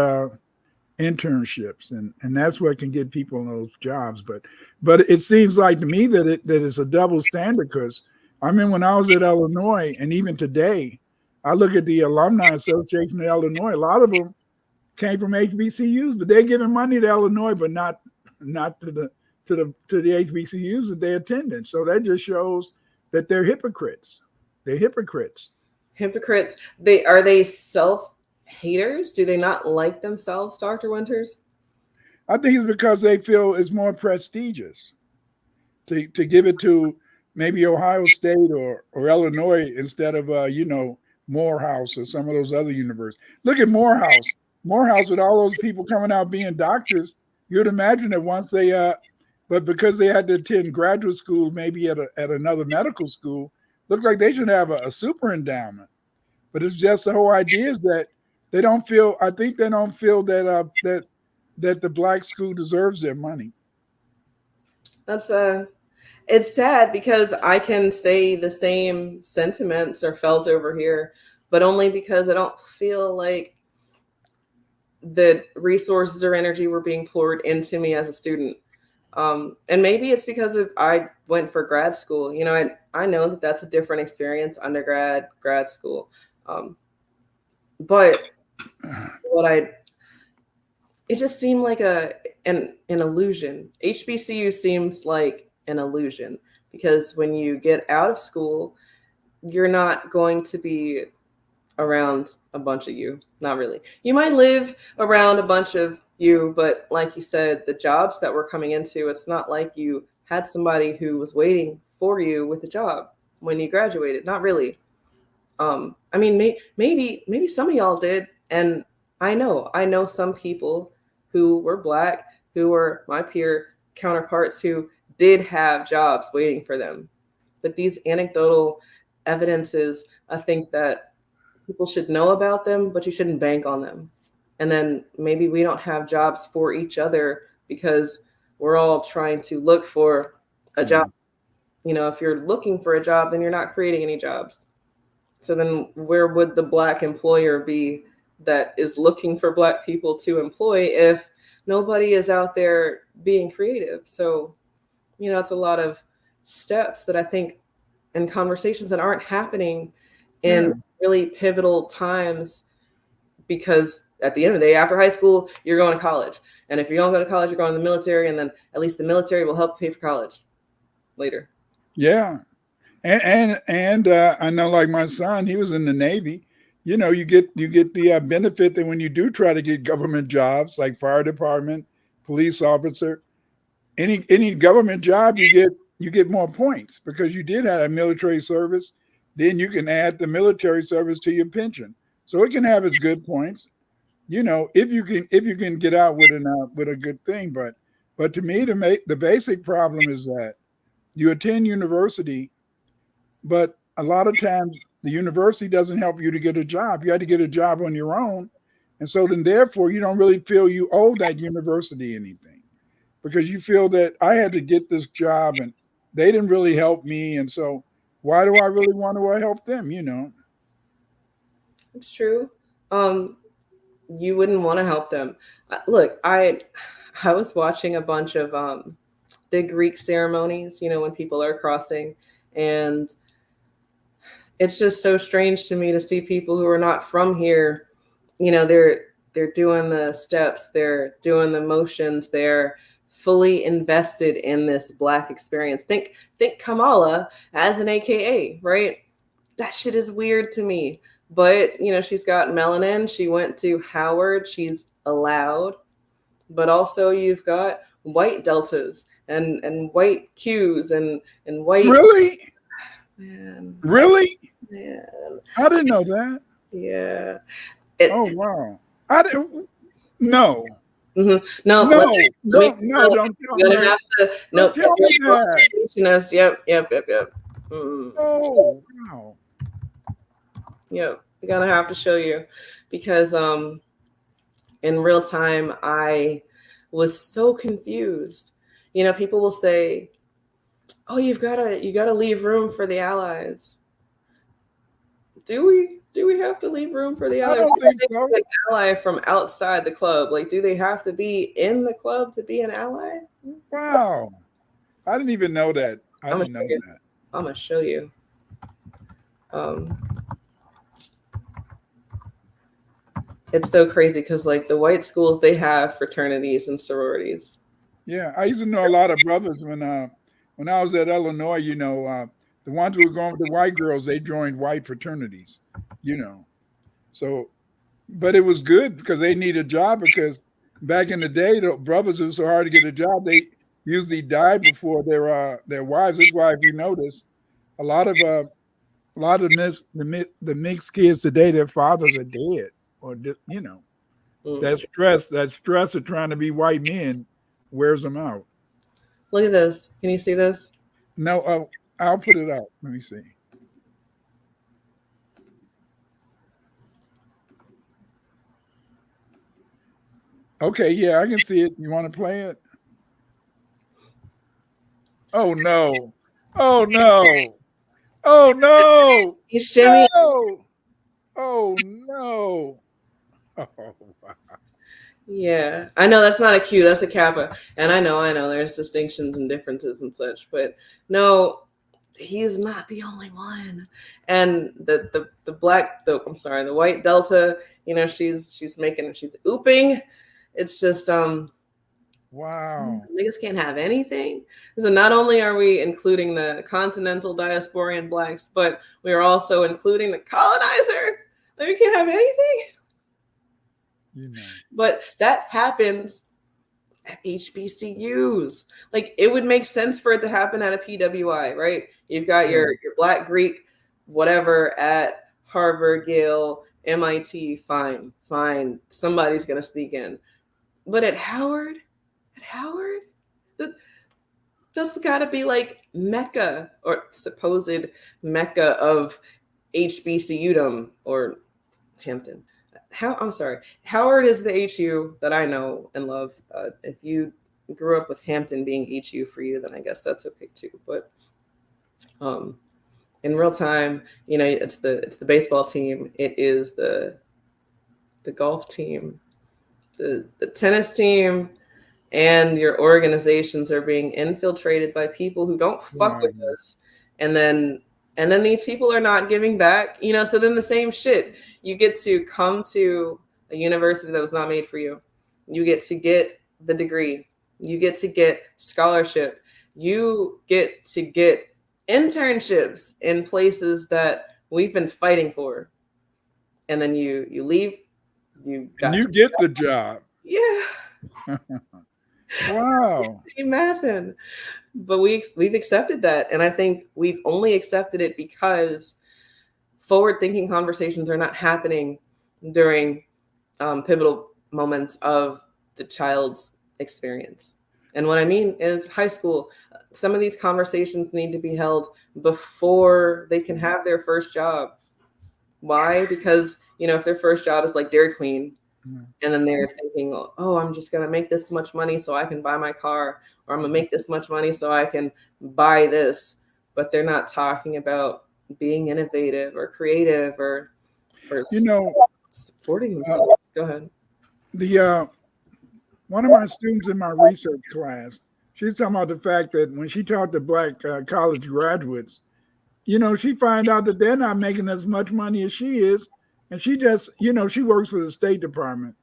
internships, and that's what can get people in those jobs. But it seems like to me that it's a double standard, because I mean, when I was at Illinois, and even today, I look at the Alumni Association of Illinois. A lot of them came from HBCUs, but they're giving money to Illinois, but not to the HBCUs that they attended. So that just shows that they're hypocrites. They're hypocrites.
Hypocrites. Are they self-haters? Do they not like themselves, Dr. Winters?
I think it's because they feel it's more prestigious to give it to maybe Ohio State or Illinois instead of Morehouse or some of those other universities. Look at Morehouse. Morehouse, with all those people coming out being doctors, you'd imagine that once they but because they had to attend graduate school, maybe at another medical school, looked like they should have a super endowment. But it's just the whole idea is that they don't feel. I think they don't feel that that the black school deserves their money.
That's it's sad, because I can say the same sentiments are felt over here, but only because I don't feel like the resources or energy were being poured into me as a student. And maybe it's because I went for grad school. I know that that's a different experience, undergrad, grad school. But it just seemed like an illusion. HBCU seems like an illusion, because when you get out of school, you're not going to be around a bunch of you. Not really. You might live around a bunch of you, but like you said, the jobs that we're coming into, it's not like you had somebody who was waiting for you with a job when you graduated. Not really. I mean, maybe some of y'all did, and I know some people who were black, who were my peer counterparts, who did have jobs waiting for them. But these anecdotal evidences, I think that people should know about them, but you shouldn't bank on them. And then maybe we don't have jobs for each other because we're all trying to look for a job. If you're looking for a job, then you're not creating any jobs. So then where would the black employer be that is looking for black people to employ if nobody is out there being creative? So it's a lot of steps that I think and conversations that aren't happening in really pivotal times, because at the end of the day, after high school, you're going to college. And if you don't go to college, you're going to the military, and then at least the military will help pay for college later.
Yeah. And I know, like my son, he was in the Navy. You get the benefit that when you do try to get government jobs like fire department, police officer, any government job, you get more points because you did have a military service. Then you can add the military service to your pension, so it can have its good points. If you can get out with a good thing. But to me, the basic problem is that you attend university, but a lot of times the university doesn't help you to get a job. You had to get a job on your own. And so then therefore you don't really feel you owe that university anything, because you feel that I had to get this job and they didn't really help me. And so why do I really want to help them?
It's true. You wouldn't want to help them. Look, I was watching a bunch of the Greek ceremonies, when people are crossing, and it's just so strange to me to see people who are not from here. They're doing the steps, they're doing the motions, they're fully invested in this Black experience. Think Kamala as an AKA, right? That shit is weird to me. But, she's got melanin. She went to Howard. She's allowed. But also you've got white deltas and white Qs and white.
Really?
Man.
Really?
Man.
I didn't know that.
Yeah.
Oh, wow. I didn't. No.
Mm-hmm. No,
don't tell me.
Nope.
Tell me that.
Yep.
Oh, wow.
Yeah, we're gonna have to show you, because in real time I was so confused. People will say, "Oh, you gotta leave room for the allies." Do we have to leave room for the allies?
I don't think so.
An ally from outside the club, like, do they have to be in the club to be an ally?
Wow, I didn't even know that. I didn't know that.
I'm gonna show you. It's so crazy because, like, the white schools, they have fraternities and sororities.
Yeah, I used to know a lot of brothers when I was at Illinois. The ones who were going with the white girls, they joined white fraternities. So, but it was good because they need a job, because back in the day, the brothers, it was so hard to get a job, they usually died before their wives. That's why, if you notice, a lot of the mixed kids today, their fathers are dead, or that stress of trying to be white men wears them out.
Look at this. Can you see this?
No, I'll put it out. Let me see. Okay, yeah, I can see it. You want to play it? Oh no! Oh no! Oh no!
He's shimmying.
No! Oh no! Oh wow!
Yeah, I know that's not a Q, that's a Kappa, and I know there's distinctions and differences and such, but no, he's not the only one. And the white delta, she's ooping. It's just
wow.
Niggas can't have anything. So not only are we including the continental diasporian Blacks, but we are also including the colonizer. Like, we can't have anything. But that happens at HBCUs. Like, it would make sense for it to happen at a PWI, right? You've got your Black Greek, whatever, at Harvard, Yale, MIT, fine. Somebody's gonna sneak in. But at Howard, that's gotta be like Mecca, or supposed Mecca of HBCU-dom, or Hampton. Howard is the HU that I know and love. If you grew up with Hampton being HU for you, then I guess that's okay too. But in real time, it's the baseball team, it is the golf team, the tennis team, and your organizations are being infiltrated by people who don't fuck with us. And then these people are not giving back, so then the same shit. You get to come to a university that was not made for you. You get to get the degree. You get to get scholarship. You get to get internships in places that we've been fighting for. And then you leave. You
get the job.
Yeah.
Wow.
Mathin'. But we've accepted that. And I think we've only accepted it because forward-thinking conversations are not happening during pivotal moments of the child's experience. And what I mean is high school. Some of these conversations need to be held before they can have their first job. Why? Because, if their first job is like Dairy Queen, and then they're thinking, oh, I'm just going to make this much money so I can buy my car, or I'm going to make this much money so I can buy this. But they're not talking about being innovative or creative or supporting themselves. Go ahead.
One of my students in my research class, she's talking about the fact that when she talked to Black college graduates, she find out that they're not making as much money as she is. And she just, she works for the State Department.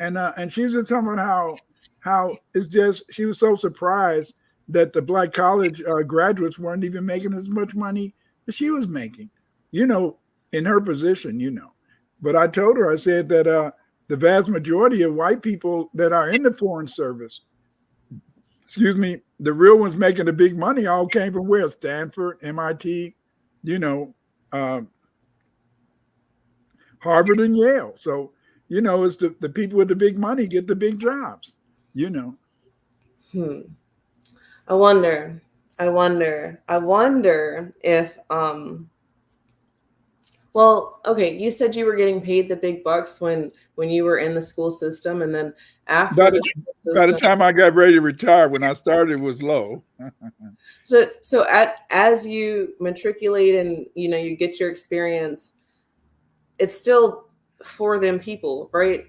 And she was just talking about how it's just, she was so surprised that the Black college graduates weren't even making as much money as she was making, in her position, But I told her, I said that the vast majority of white people that are in the Foreign Service, the real ones making the big money all came from where? Stanford, MIT, Harvard and Yale. So, it's the people with the big money get the big jobs,
I wonder if, well, okay, you said you were getting paid the big bucks when you were in the school system, and then after
by the time I got ready to retire, when I started, it was low.
So as you matriculate and you get your experience, it's still for them people, right?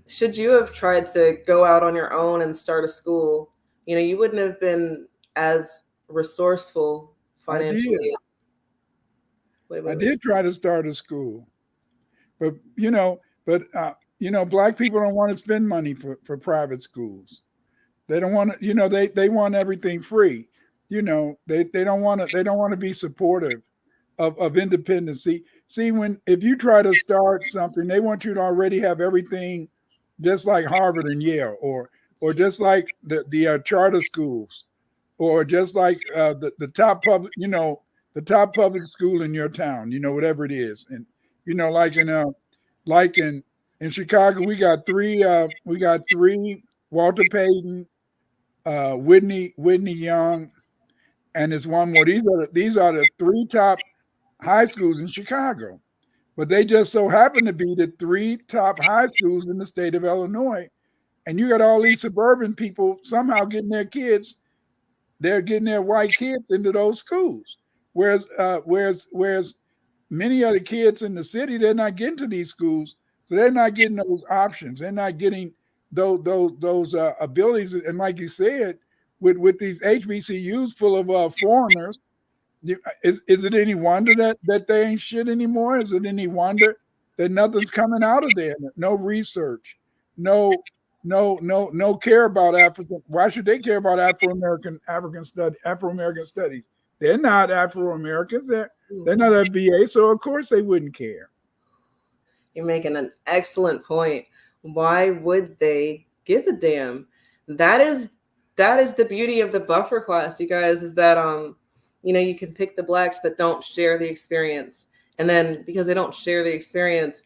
Should you have tried to go out on your own and start a school, you wouldn't have been as resourceful financially.
I did try to start a school, but Black people don't want to spend money for private schools. They don't want to, they want everything free. They don't want to be supportive of independency. See, if you try to start something, they want you to already have everything, just like Harvard and Yale, or just like the charter schools, or just like the top public, the top public school in your town, whatever it is. And like in Chicago, we got three Walter Payton, Whitney Young, and there's one more. These are the three top high schools in Chicago, but they just so happen to be the three top high schools in the state of Illinois. And you got all these suburban people somehow getting their kids, they're getting their white kids into those schools. Whereas many of the kids in the city, they're not getting to these schools. So they're not getting those options. They're not getting those abilities. And like you said, with these HBCUs full of foreigners, is it any wonder that they ain't shit anymore? Is it any wonder that nothing's coming out of there? No research, no care about African. Why should they care about Afro-American studies? They're not Afro-Americans. They're not FBA, so of course they wouldn't care.
You're making an excellent point. Why would they give a damn? That is the beauty of the buffer class, you guys, is that you can pick the Blacks that don't share the experience. And then because they don't share the experience,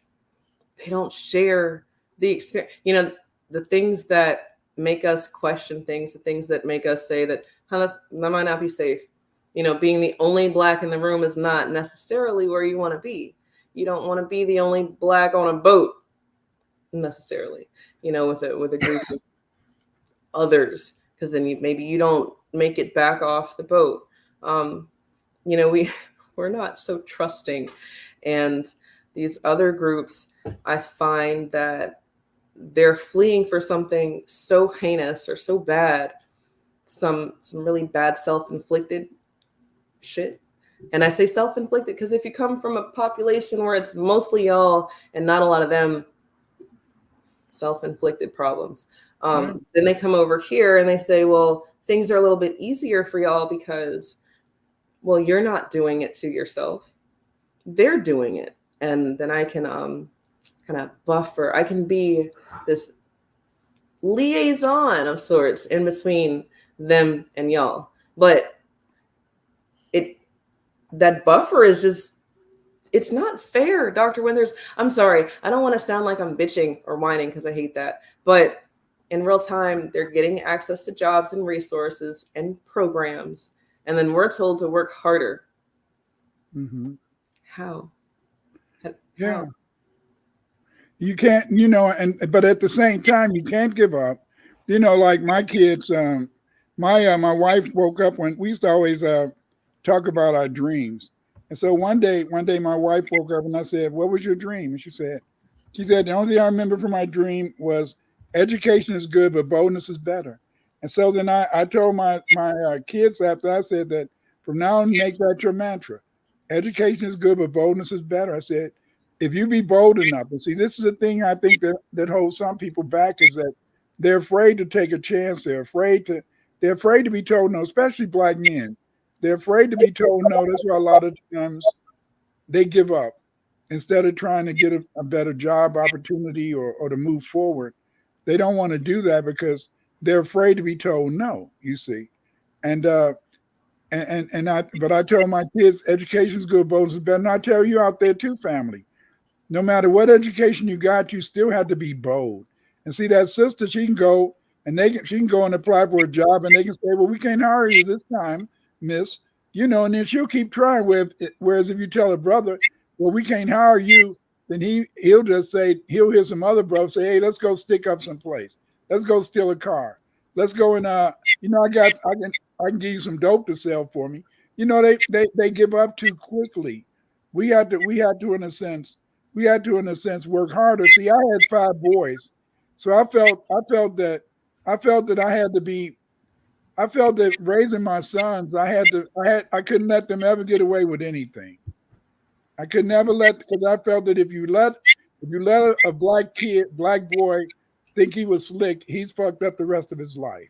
they don't share the experience. The things that make us question things, the things that make us say that that might not be safe. Being the only Black in the room is not necessarily where you want to be. You don't want to be the only Black on a boat necessarily, with a group of others, because then maybe you don't make it back off the boat. We're not so trusting. And these other groups, I find that they're fleeing for something so heinous or so bad, some really bad self-inflicted shit. And I say self-inflicted because if you come from a population where it's mostly y'all and not a lot of them, self-inflicted problems. Then they come over here and they say, well, things are a little bit easier for y'all because, well, you're not doing it to yourself. They're doing it. And then I can kind of buffer. I can be this liaison of sorts in between them and y'all. But that buffer is just, it's not fair, Dr. Winters. I'm sorry. I don't want to sound like I'm bitching or whining because I hate that. But in real time, they're getting access to jobs and resources and programs. And then we're told to work harder.
Mm-hmm.
How?
Yeah. You can't, you know, but at the same time, you can't give up. You know, like my kids, my wife woke up when we used to always talk about our dreams. And so one day my wife woke up and I said, "What was your dream?" And she said, "The only thing I remember from my dream was education is good, but boldness is better." And so then I told my kids after, I said that from now on, make that your mantra. Education is good, but boldness is better. I said, if you be bold enough, and see, this is the thing I think that holds some people back, is that they're afraid to take a chance. They're afraid to be told no, especially Black men. They're afraid to be told no. That's why a lot of times they give up instead of trying to get a better job opportunity or to move forward. They don't want to do that because they're afraid to be told no, you see. But I tell my kids, education's good, boldness is better. And I tell you out there too, family, no matter what education you got, you still have to be bold. And see, that sister, she can go and she can go and apply for a job, and they can say, "Well, we can't hire you this time, miss." You know, and then she'll keep trying. Whereas if you tell a brother, "Well, we can't hire you," then he'll just say, he'll hear some other bro say, "Hey, let's go stick up someplace. Let's go steal a car. Let's go and I can give you some dope to sell for me." You know, they give up too quickly. We had to in a sense work harder. See, I had 5 boys, so I felt that raising my sons, I couldn't let them ever get away with anything. I could never because I felt that if you let a black boy think he was slick, he's fucked up the rest of his life.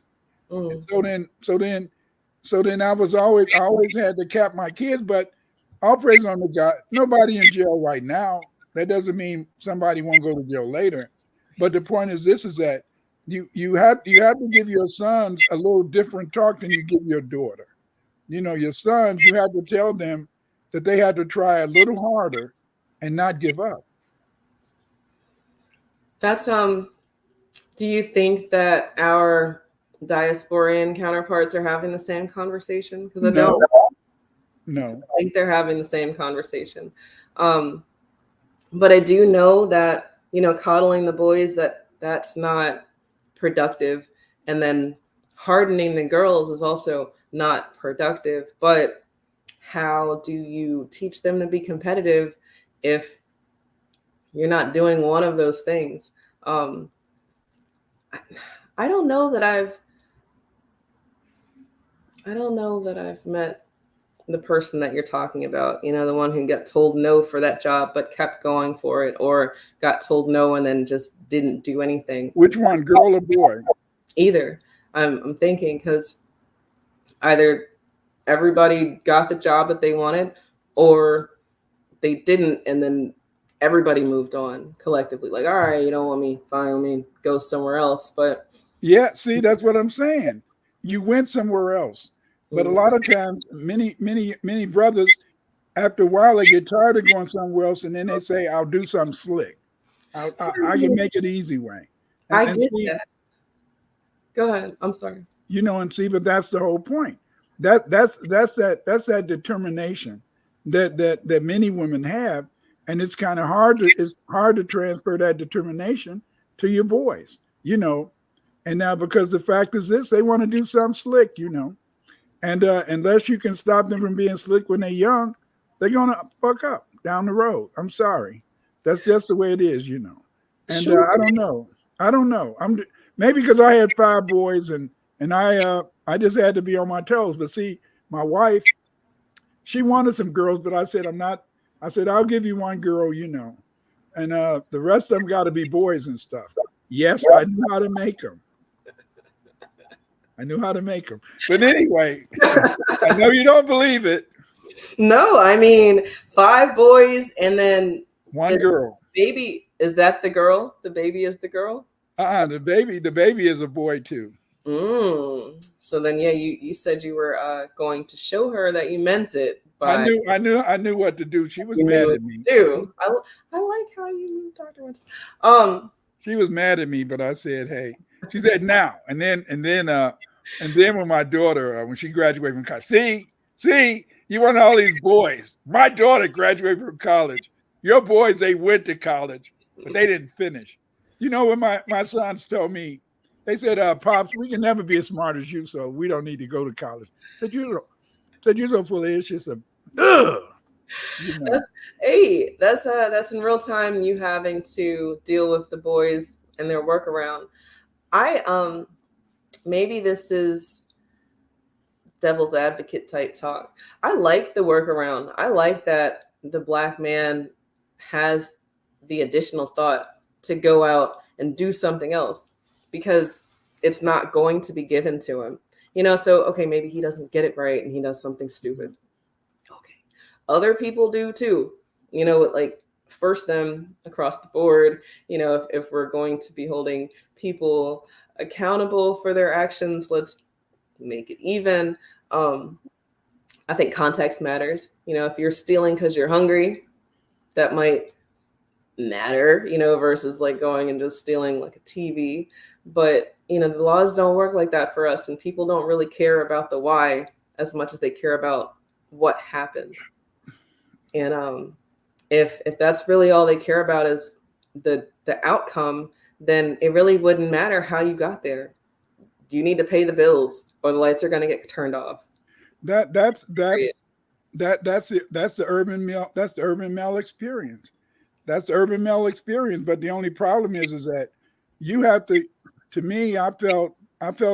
And so then I always had to cap my kids, but all praise on the God. Nobody in jail right now. That doesn't mean somebody won't go to jail later. But the point is this, is that you have to give your sons a little different talk than you give your daughter. You know, your sons, you have to tell them that they had to try a little harder and not give up.
That's do you think that our diasporan counterparts are having the same conversation? Because I don't.
No.
I think they're having the same conversation. But I do know that, you know, coddling the boys, that's not productive. And then hardening the girls is also not productive. But how do you teach them to be competitive if you're not doing one of those things? I don't know that I've met the person that you're talking about, you know, the one who got told no for that job but kept going for it, or got told no and then just didn't do anything.
Which one, girl or boy?
Either. I'm thinking, because either everybody got the job that they wanted or they didn't, and then everybody moved on collectively. Like, all right, you don't want me, fine, let me go somewhere else. But
yeah, see, that's what I'm saying. You went somewhere else. But a lot of times, many brothers, after a while, they get tired of going somewhere else, and then they say, "I'll do something slick. I can make it easy way."
I get that. Go ahead. I'm sorry.
You know, and see, but that's the whole point. That's that determination that many women have, and it's kind of hard to transfer that determination to your boys. You know, and now because the fact is this, they want to do something slick. You know. And unless you can stop them from being slick when they're young, they're gonna fuck up down the road. I'm sorry, that's just the way it is, you know. And I don't know. I don't know. Maybe because I had 5 boys and I just had to be on my toes. But see, my wife, she wanted some girls, but I said, I said, I'll give you one girl, and the rest of them got to be boys and stuff. Yes, I knew how to make them. I knew how to make them. But anyway, I know you don't believe it.
No, I mean 5 boys and then
1 girl.
Baby, is that the girl? The baby is the girl?
The baby is a boy too.
So then, yeah, you said you were going to show her that you meant it.
But I knew what to do. She was mad at me.
I like how you moved, Dr. Winter.
She was mad at me, but I said, hey. She said now, and then when my daughter, when she graduated from college, see, you want all these boys. My daughter graduated from college. Your boys, they went to college, but they didn't finish. You know what my sons told me? They said, Pops, we can never be as smart as you, so we don't need to go to college. Said you're so full of it. It's just
Hey, that's in real time, you having to deal with the boys and their workaround. Maybe this is devil's advocate type talk. I like the workaround. I like that the Black man has the additional thought to go out and do something else because it's not going to be given to him. So, okay, maybe he doesn't get it right and he does something stupid. Okay. Other people do too, like first them across the board, if we're going to be holding people accountable for their actions, let's make it even. I think context matters. If you're stealing because you're hungry, that might matter, versus like going and just stealing like a TV. But, the laws don't work like that for us. And people don't really care about the why as much as they care about what happened. And if that's really all they care about is the outcome, then it really wouldn't matter how you got there. You need to pay the bills or the lights are going to get turned off.
That's the urban male experience. That's the urban male experience. But the only problem is that you have to me, I felt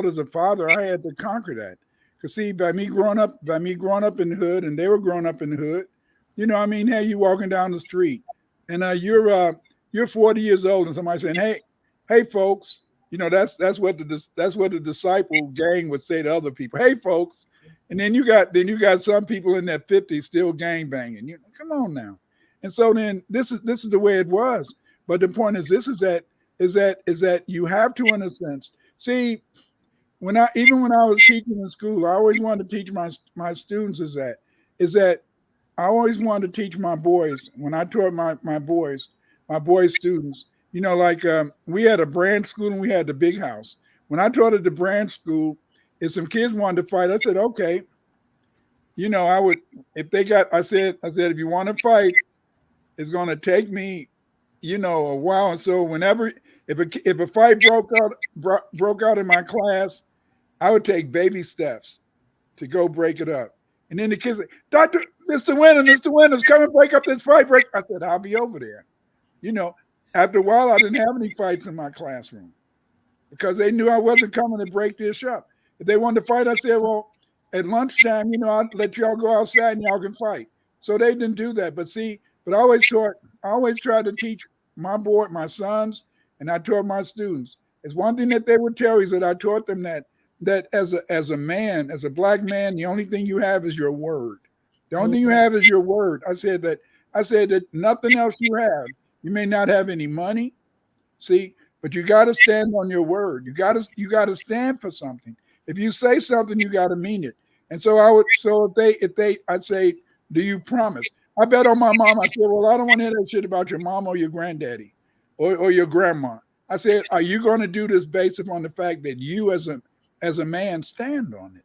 as a father, I had to conquer that. Because see, by me growing up in the hood, and they were growing up in the hood, hey, you walking down the street, and you're 40 years old, and somebody saying, hey, folks, that's what the disciple gang would say to other people. Hey, folks, and then you got some people in their 50s still gang banging. Come on now. And so then this is the way it was. But the point is is that you have to, in a sense, see, when I was teaching in school, I always wanted to teach my students is that I always wanted to teach my boys, when I taught my boys students, we had a branch school and we had the big house. When I taught at the branch school, if some kids wanted to fight, I said, okay, I would, I said, if you want to fight, it's going to take me, a while. And so whenever, if a fight broke out in my class, I would take baby steps to go break it up. And then the kids say, Mr. Winters, come and break up this fight. I said, I'll be over there. After a while, I didn't have any fights in my classroom because they knew I wasn't coming to break this up. If they wanted to fight, I said, well, at lunchtime, I'll let y'all go outside and y'all can fight. So they didn't do that. But I always tried to teach my sons, and I taught my students. It's one thing that they would tell is that I taught them that as a man, as a Black man, the only thing you have is your word. The only thing you have is your word. I said that nothing else you have. You may not have any money, but you got to stand on your word. You got to stand for something. If you say something, you got to mean it. And so I'd say, do you promise? I bet on my mom. I said, well, I don't want to hear that shit about your mom or your granddaddy or your grandma. I said, are you going to do this based upon the fact that you as a man stand on it?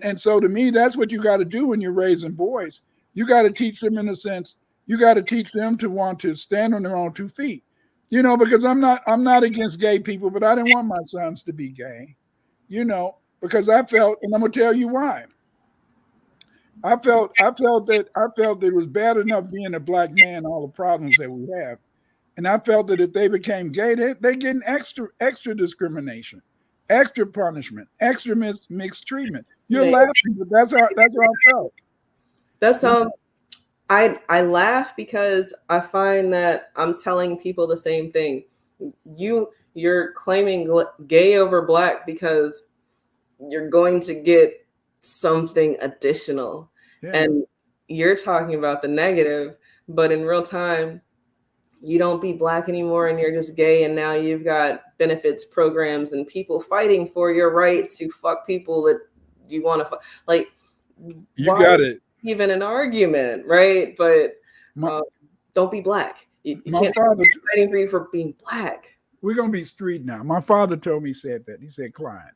And so to me, that's what you got to do when you're raising boys. You got to teach them, in a sense, you got to teach them to want to stand on their own 2 feet. Because I'm not against gay people, but I didn't want my sons to be gay, because I felt, and I'm gonna tell you why. I felt that it was bad enough being a Black man, all the problems that we have. And I felt that if they became gay, they're getting extra discrimination, extra punishment, extra mixed treatment. You're laughing, but that's how I felt.
That's I laugh because I find that I'm telling people the same thing. You're claiming gay over black because you're going to get something additional. Yeah. And you're talking about the negative, but in real time, you don't be black anymore and you're just gay, and now you've got benefits programs and people fighting for your right to fuck people that you want to fuck. Like,
you got it.
Even an argument, right? But don't be black. You can't be fighting for you for being black.
We're gonna be street now. My father told me, said that. He said, Clyde,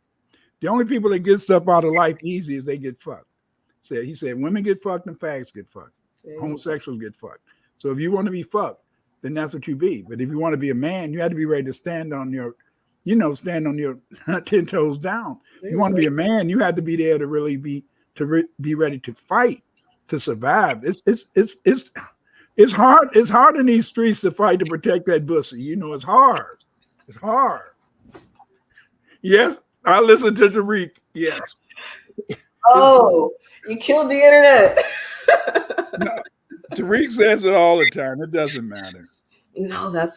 the only people that get stuff out of life easy is they get fucked. He said women get fucked and fags get fucked. Yeah. Homosexuals get fucked. So if you want to be fucked, then that's what you be. But if you want to be a man, you have to be ready to stand on your 10 toes down. If you want to be a man, you have to be there to really be ready to fight, to survive. It's hard. It's hard in these streets to fight to protect that pussy. It's hard. It's hard. Yes, I listen to Tariq. Yes.
Oh, you killed the internet.
No, Tariq says it all the time. It doesn't matter.
No, that's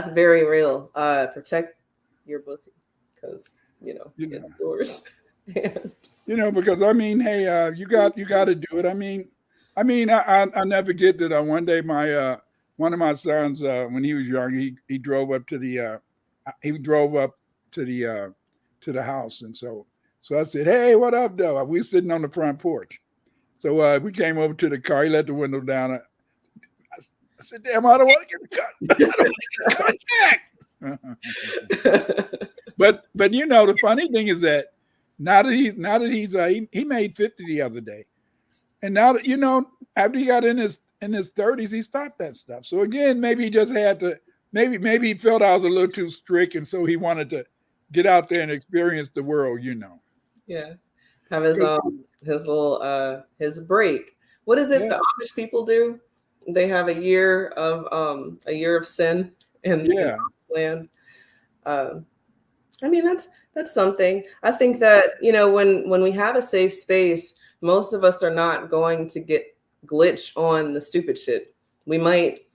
very real. Protect your pussy, because it's yours.
Because hey, you got to do it. I never get that. One day, one of my sons, when he was young, he drove up to the house, and so I said, "Hey, what up, though?" We were sitting on the front porch, so we came over to the car. He let the window down. I said, "Damn, I don't want to get cut." But the funny thing is that now that he made 50 the other day. And now that, after he got in his 30s, he stopped that stuff. So again, maybe he just had to, maybe he felt I was a little too strict. And so he wanted to get out there and experience the world,
Yeah. Have his little, his break. What is it the Amish people do? They have a year of sin in the land. That's something. I think that, when we have a safe space, most of us are not going to get glitch on the stupid shit. We might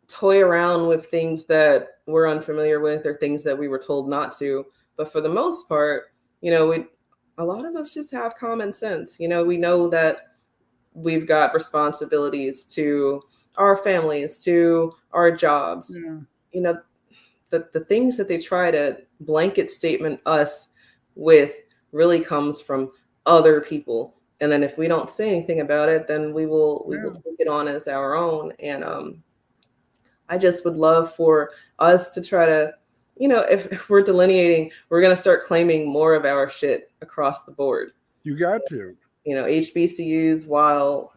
toy around with things that we're unfamiliar with or things that we were told not to. But for the most part, a lot of us just have common sense. We know that we've got responsibilities to our families, to our jobs. Yeah. The things that they try to blanket statement us with really comes from other people. And then if we don't say anything about it, then we will take it on as our own. And I just would love for us to try to, if we're delineating, we're going to start claiming more of our shit across the board.
You got to.
HBCUs, while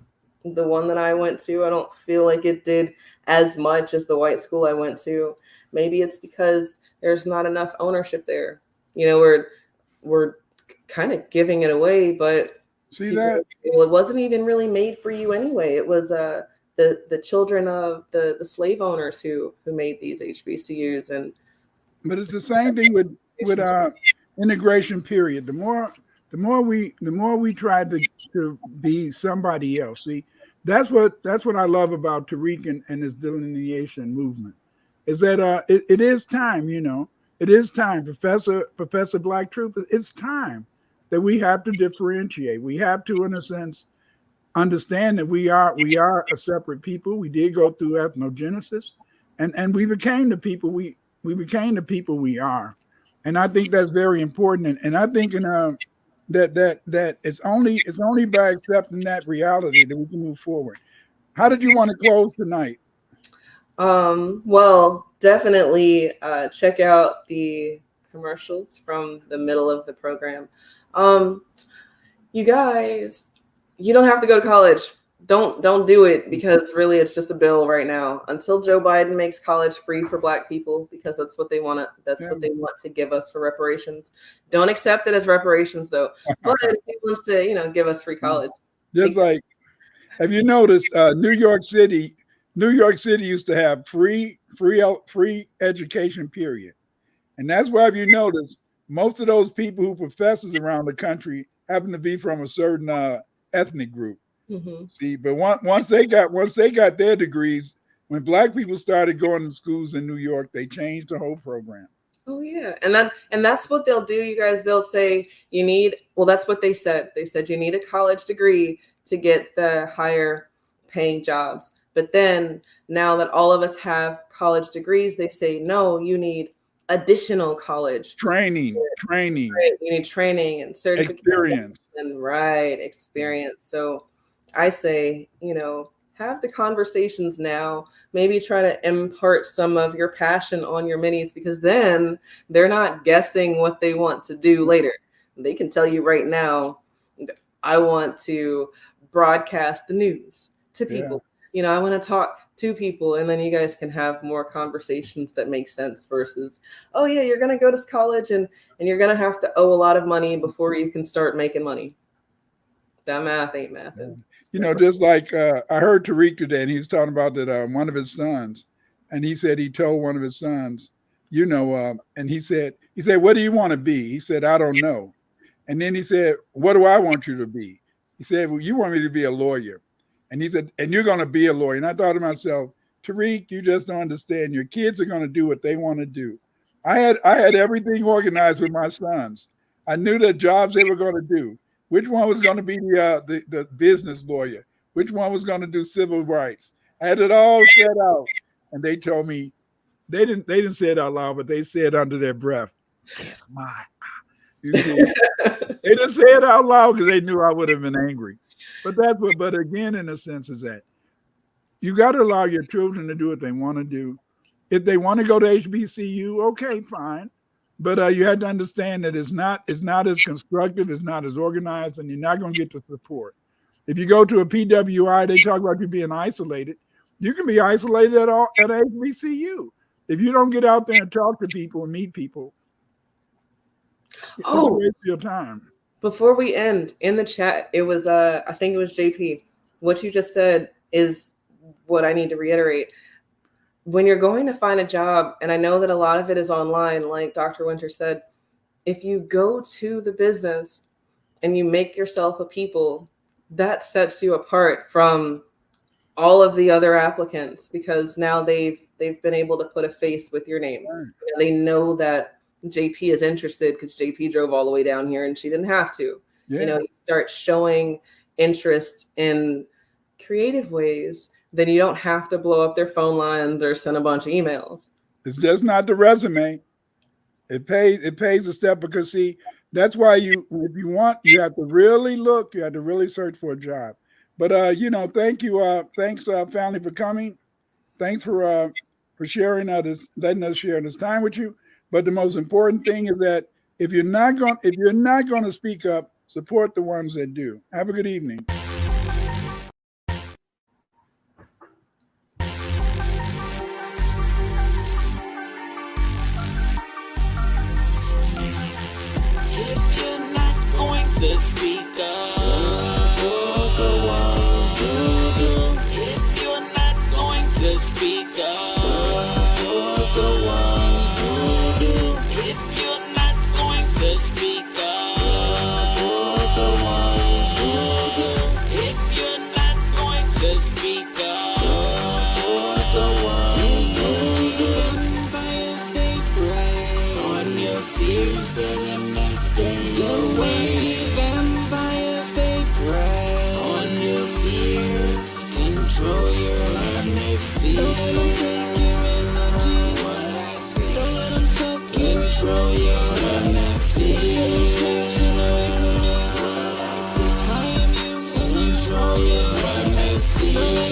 the one that I went to, I don't feel like it did as much as the white school I went to. Maybe it's because there's not enough ownership there. We're kind of giving it away, but it wasn't even really made for you anyway. It was the children of the slave owners who made these HBCUs.
But it's the same thing with integration. Period. The more we try to be somebody else. See, that's what I love about Tariq and his delineation movement. Is that it is time. It is time, Professor Black Truth. It's time that we have to differentiate. We have to, in a sense, understand that we are a separate people. We did go through ethnogenesis, and we became the people we became the people we are. And I think that's very important. And I think that it's only by accepting that reality that we can move forward. How did you want to close tonight?
Well, definitely check out the commercials from the middle of the program. You guys, you don't have to go to college. Don't do it, because really it's just a bill right now until Joe Biden makes college free for Black people, because that's what they want what they want to give us for reparations. Don't accept it as reparations though. But if he wants to, give us free college.
Just like, have you noticed New York City New York City used to have free education, period. And that's why, if you notice, most of those people who professors around the country happen to be from a certain ethnic group. Mm-hmm. See, but once they got their degrees, when Black people started going to schools in New York, they changed the whole program.
Oh yeah, and that's what they'll do, you guys. They'll say that's what they said. They said you need a college degree to get the higher paying jobs. But then now that all of us have college degrees, they say no, you need additional college
training.
You need training and certification experience. So I say, have the conversations now. Maybe try to impart some of your passion on your minis, because then they're not guessing what they want to do later. They can tell you right now, I want to broadcast the news to people. I want to talk to people, and then you guys can have more conversations that make sense versus, oh yeah, you're going to go to college and you're going to have to owe a lot of money before you can start making money. That math ain't math.
Just like I heard Tariq today, and he was talking about that one of his sons, and he said he told one of his sons, and he said, what do you want to be? He said, I don't know. And then he said, what do I want you to be? He said, well, you want me to be a lawyer. And he said, and you're going to be a lawyer. And I thought to myself, Tariq, you just don't understand. Your kids are going to do what they want to do. I had everything organized with my sons. I knew the jobs they were going to do. Which one was going to be the business lawyer? Which one was going to do civil rights? I had it all set out. And they told me, they didn't say it out loud, but they said under their breath, it's mine. You see, they didn't say it out loud because they knew I would have been angry. But again, in a sense, is that you got to allow your children to do what they want to do. If they want to go to HBCU, okay, fine. But you had to understand that it's not as constructive, it's not as organized, and you're not going to get the support. If you go to a PWI, they talk about you being isolated. You can be isolated at HBCU. If you don't get out there and talk to people and meet people, it's a waste of your time.
Before we end, in the chat, it was I think it was JP. What you just said is what I need to reiterate. When you're going to find a job, and I know that a lot of it is online, like Dr. Winter said, if you go to the business and you make yourself a people, that sets you apart from all of the other applicants, because now they've been able to put a face with your name. Right. They know that JP is interested because JP drove all the way down here and she didn't have to. Yeah. You start showing interest in creative ways, then you don't have to blow up their phone lines or send a bunch of emails.
It's just not the resume. It pays a step, because see, that's why if you want, you have to really look, you have to really search for a job. But thank you. Thanks, family, for coming. Thanks for sharing letting us share this time with you. But the most important thing is that if you're not going to speak up, support the ones that do. Have a good evening.
If you're not going to speak up, support the ones who do. If you're not going to speak up, support the ones who do. If you're not going to speak up, support the ones who do. If you're not going to speak up, support the ones who do. Vampires, they prey on your fears and then stay away. Vampires, they prey on your fears, control your atmosphere. Don't let them take your energy. What I see. Don't let them take control your atmosphere. I am you. Control your atmosphere.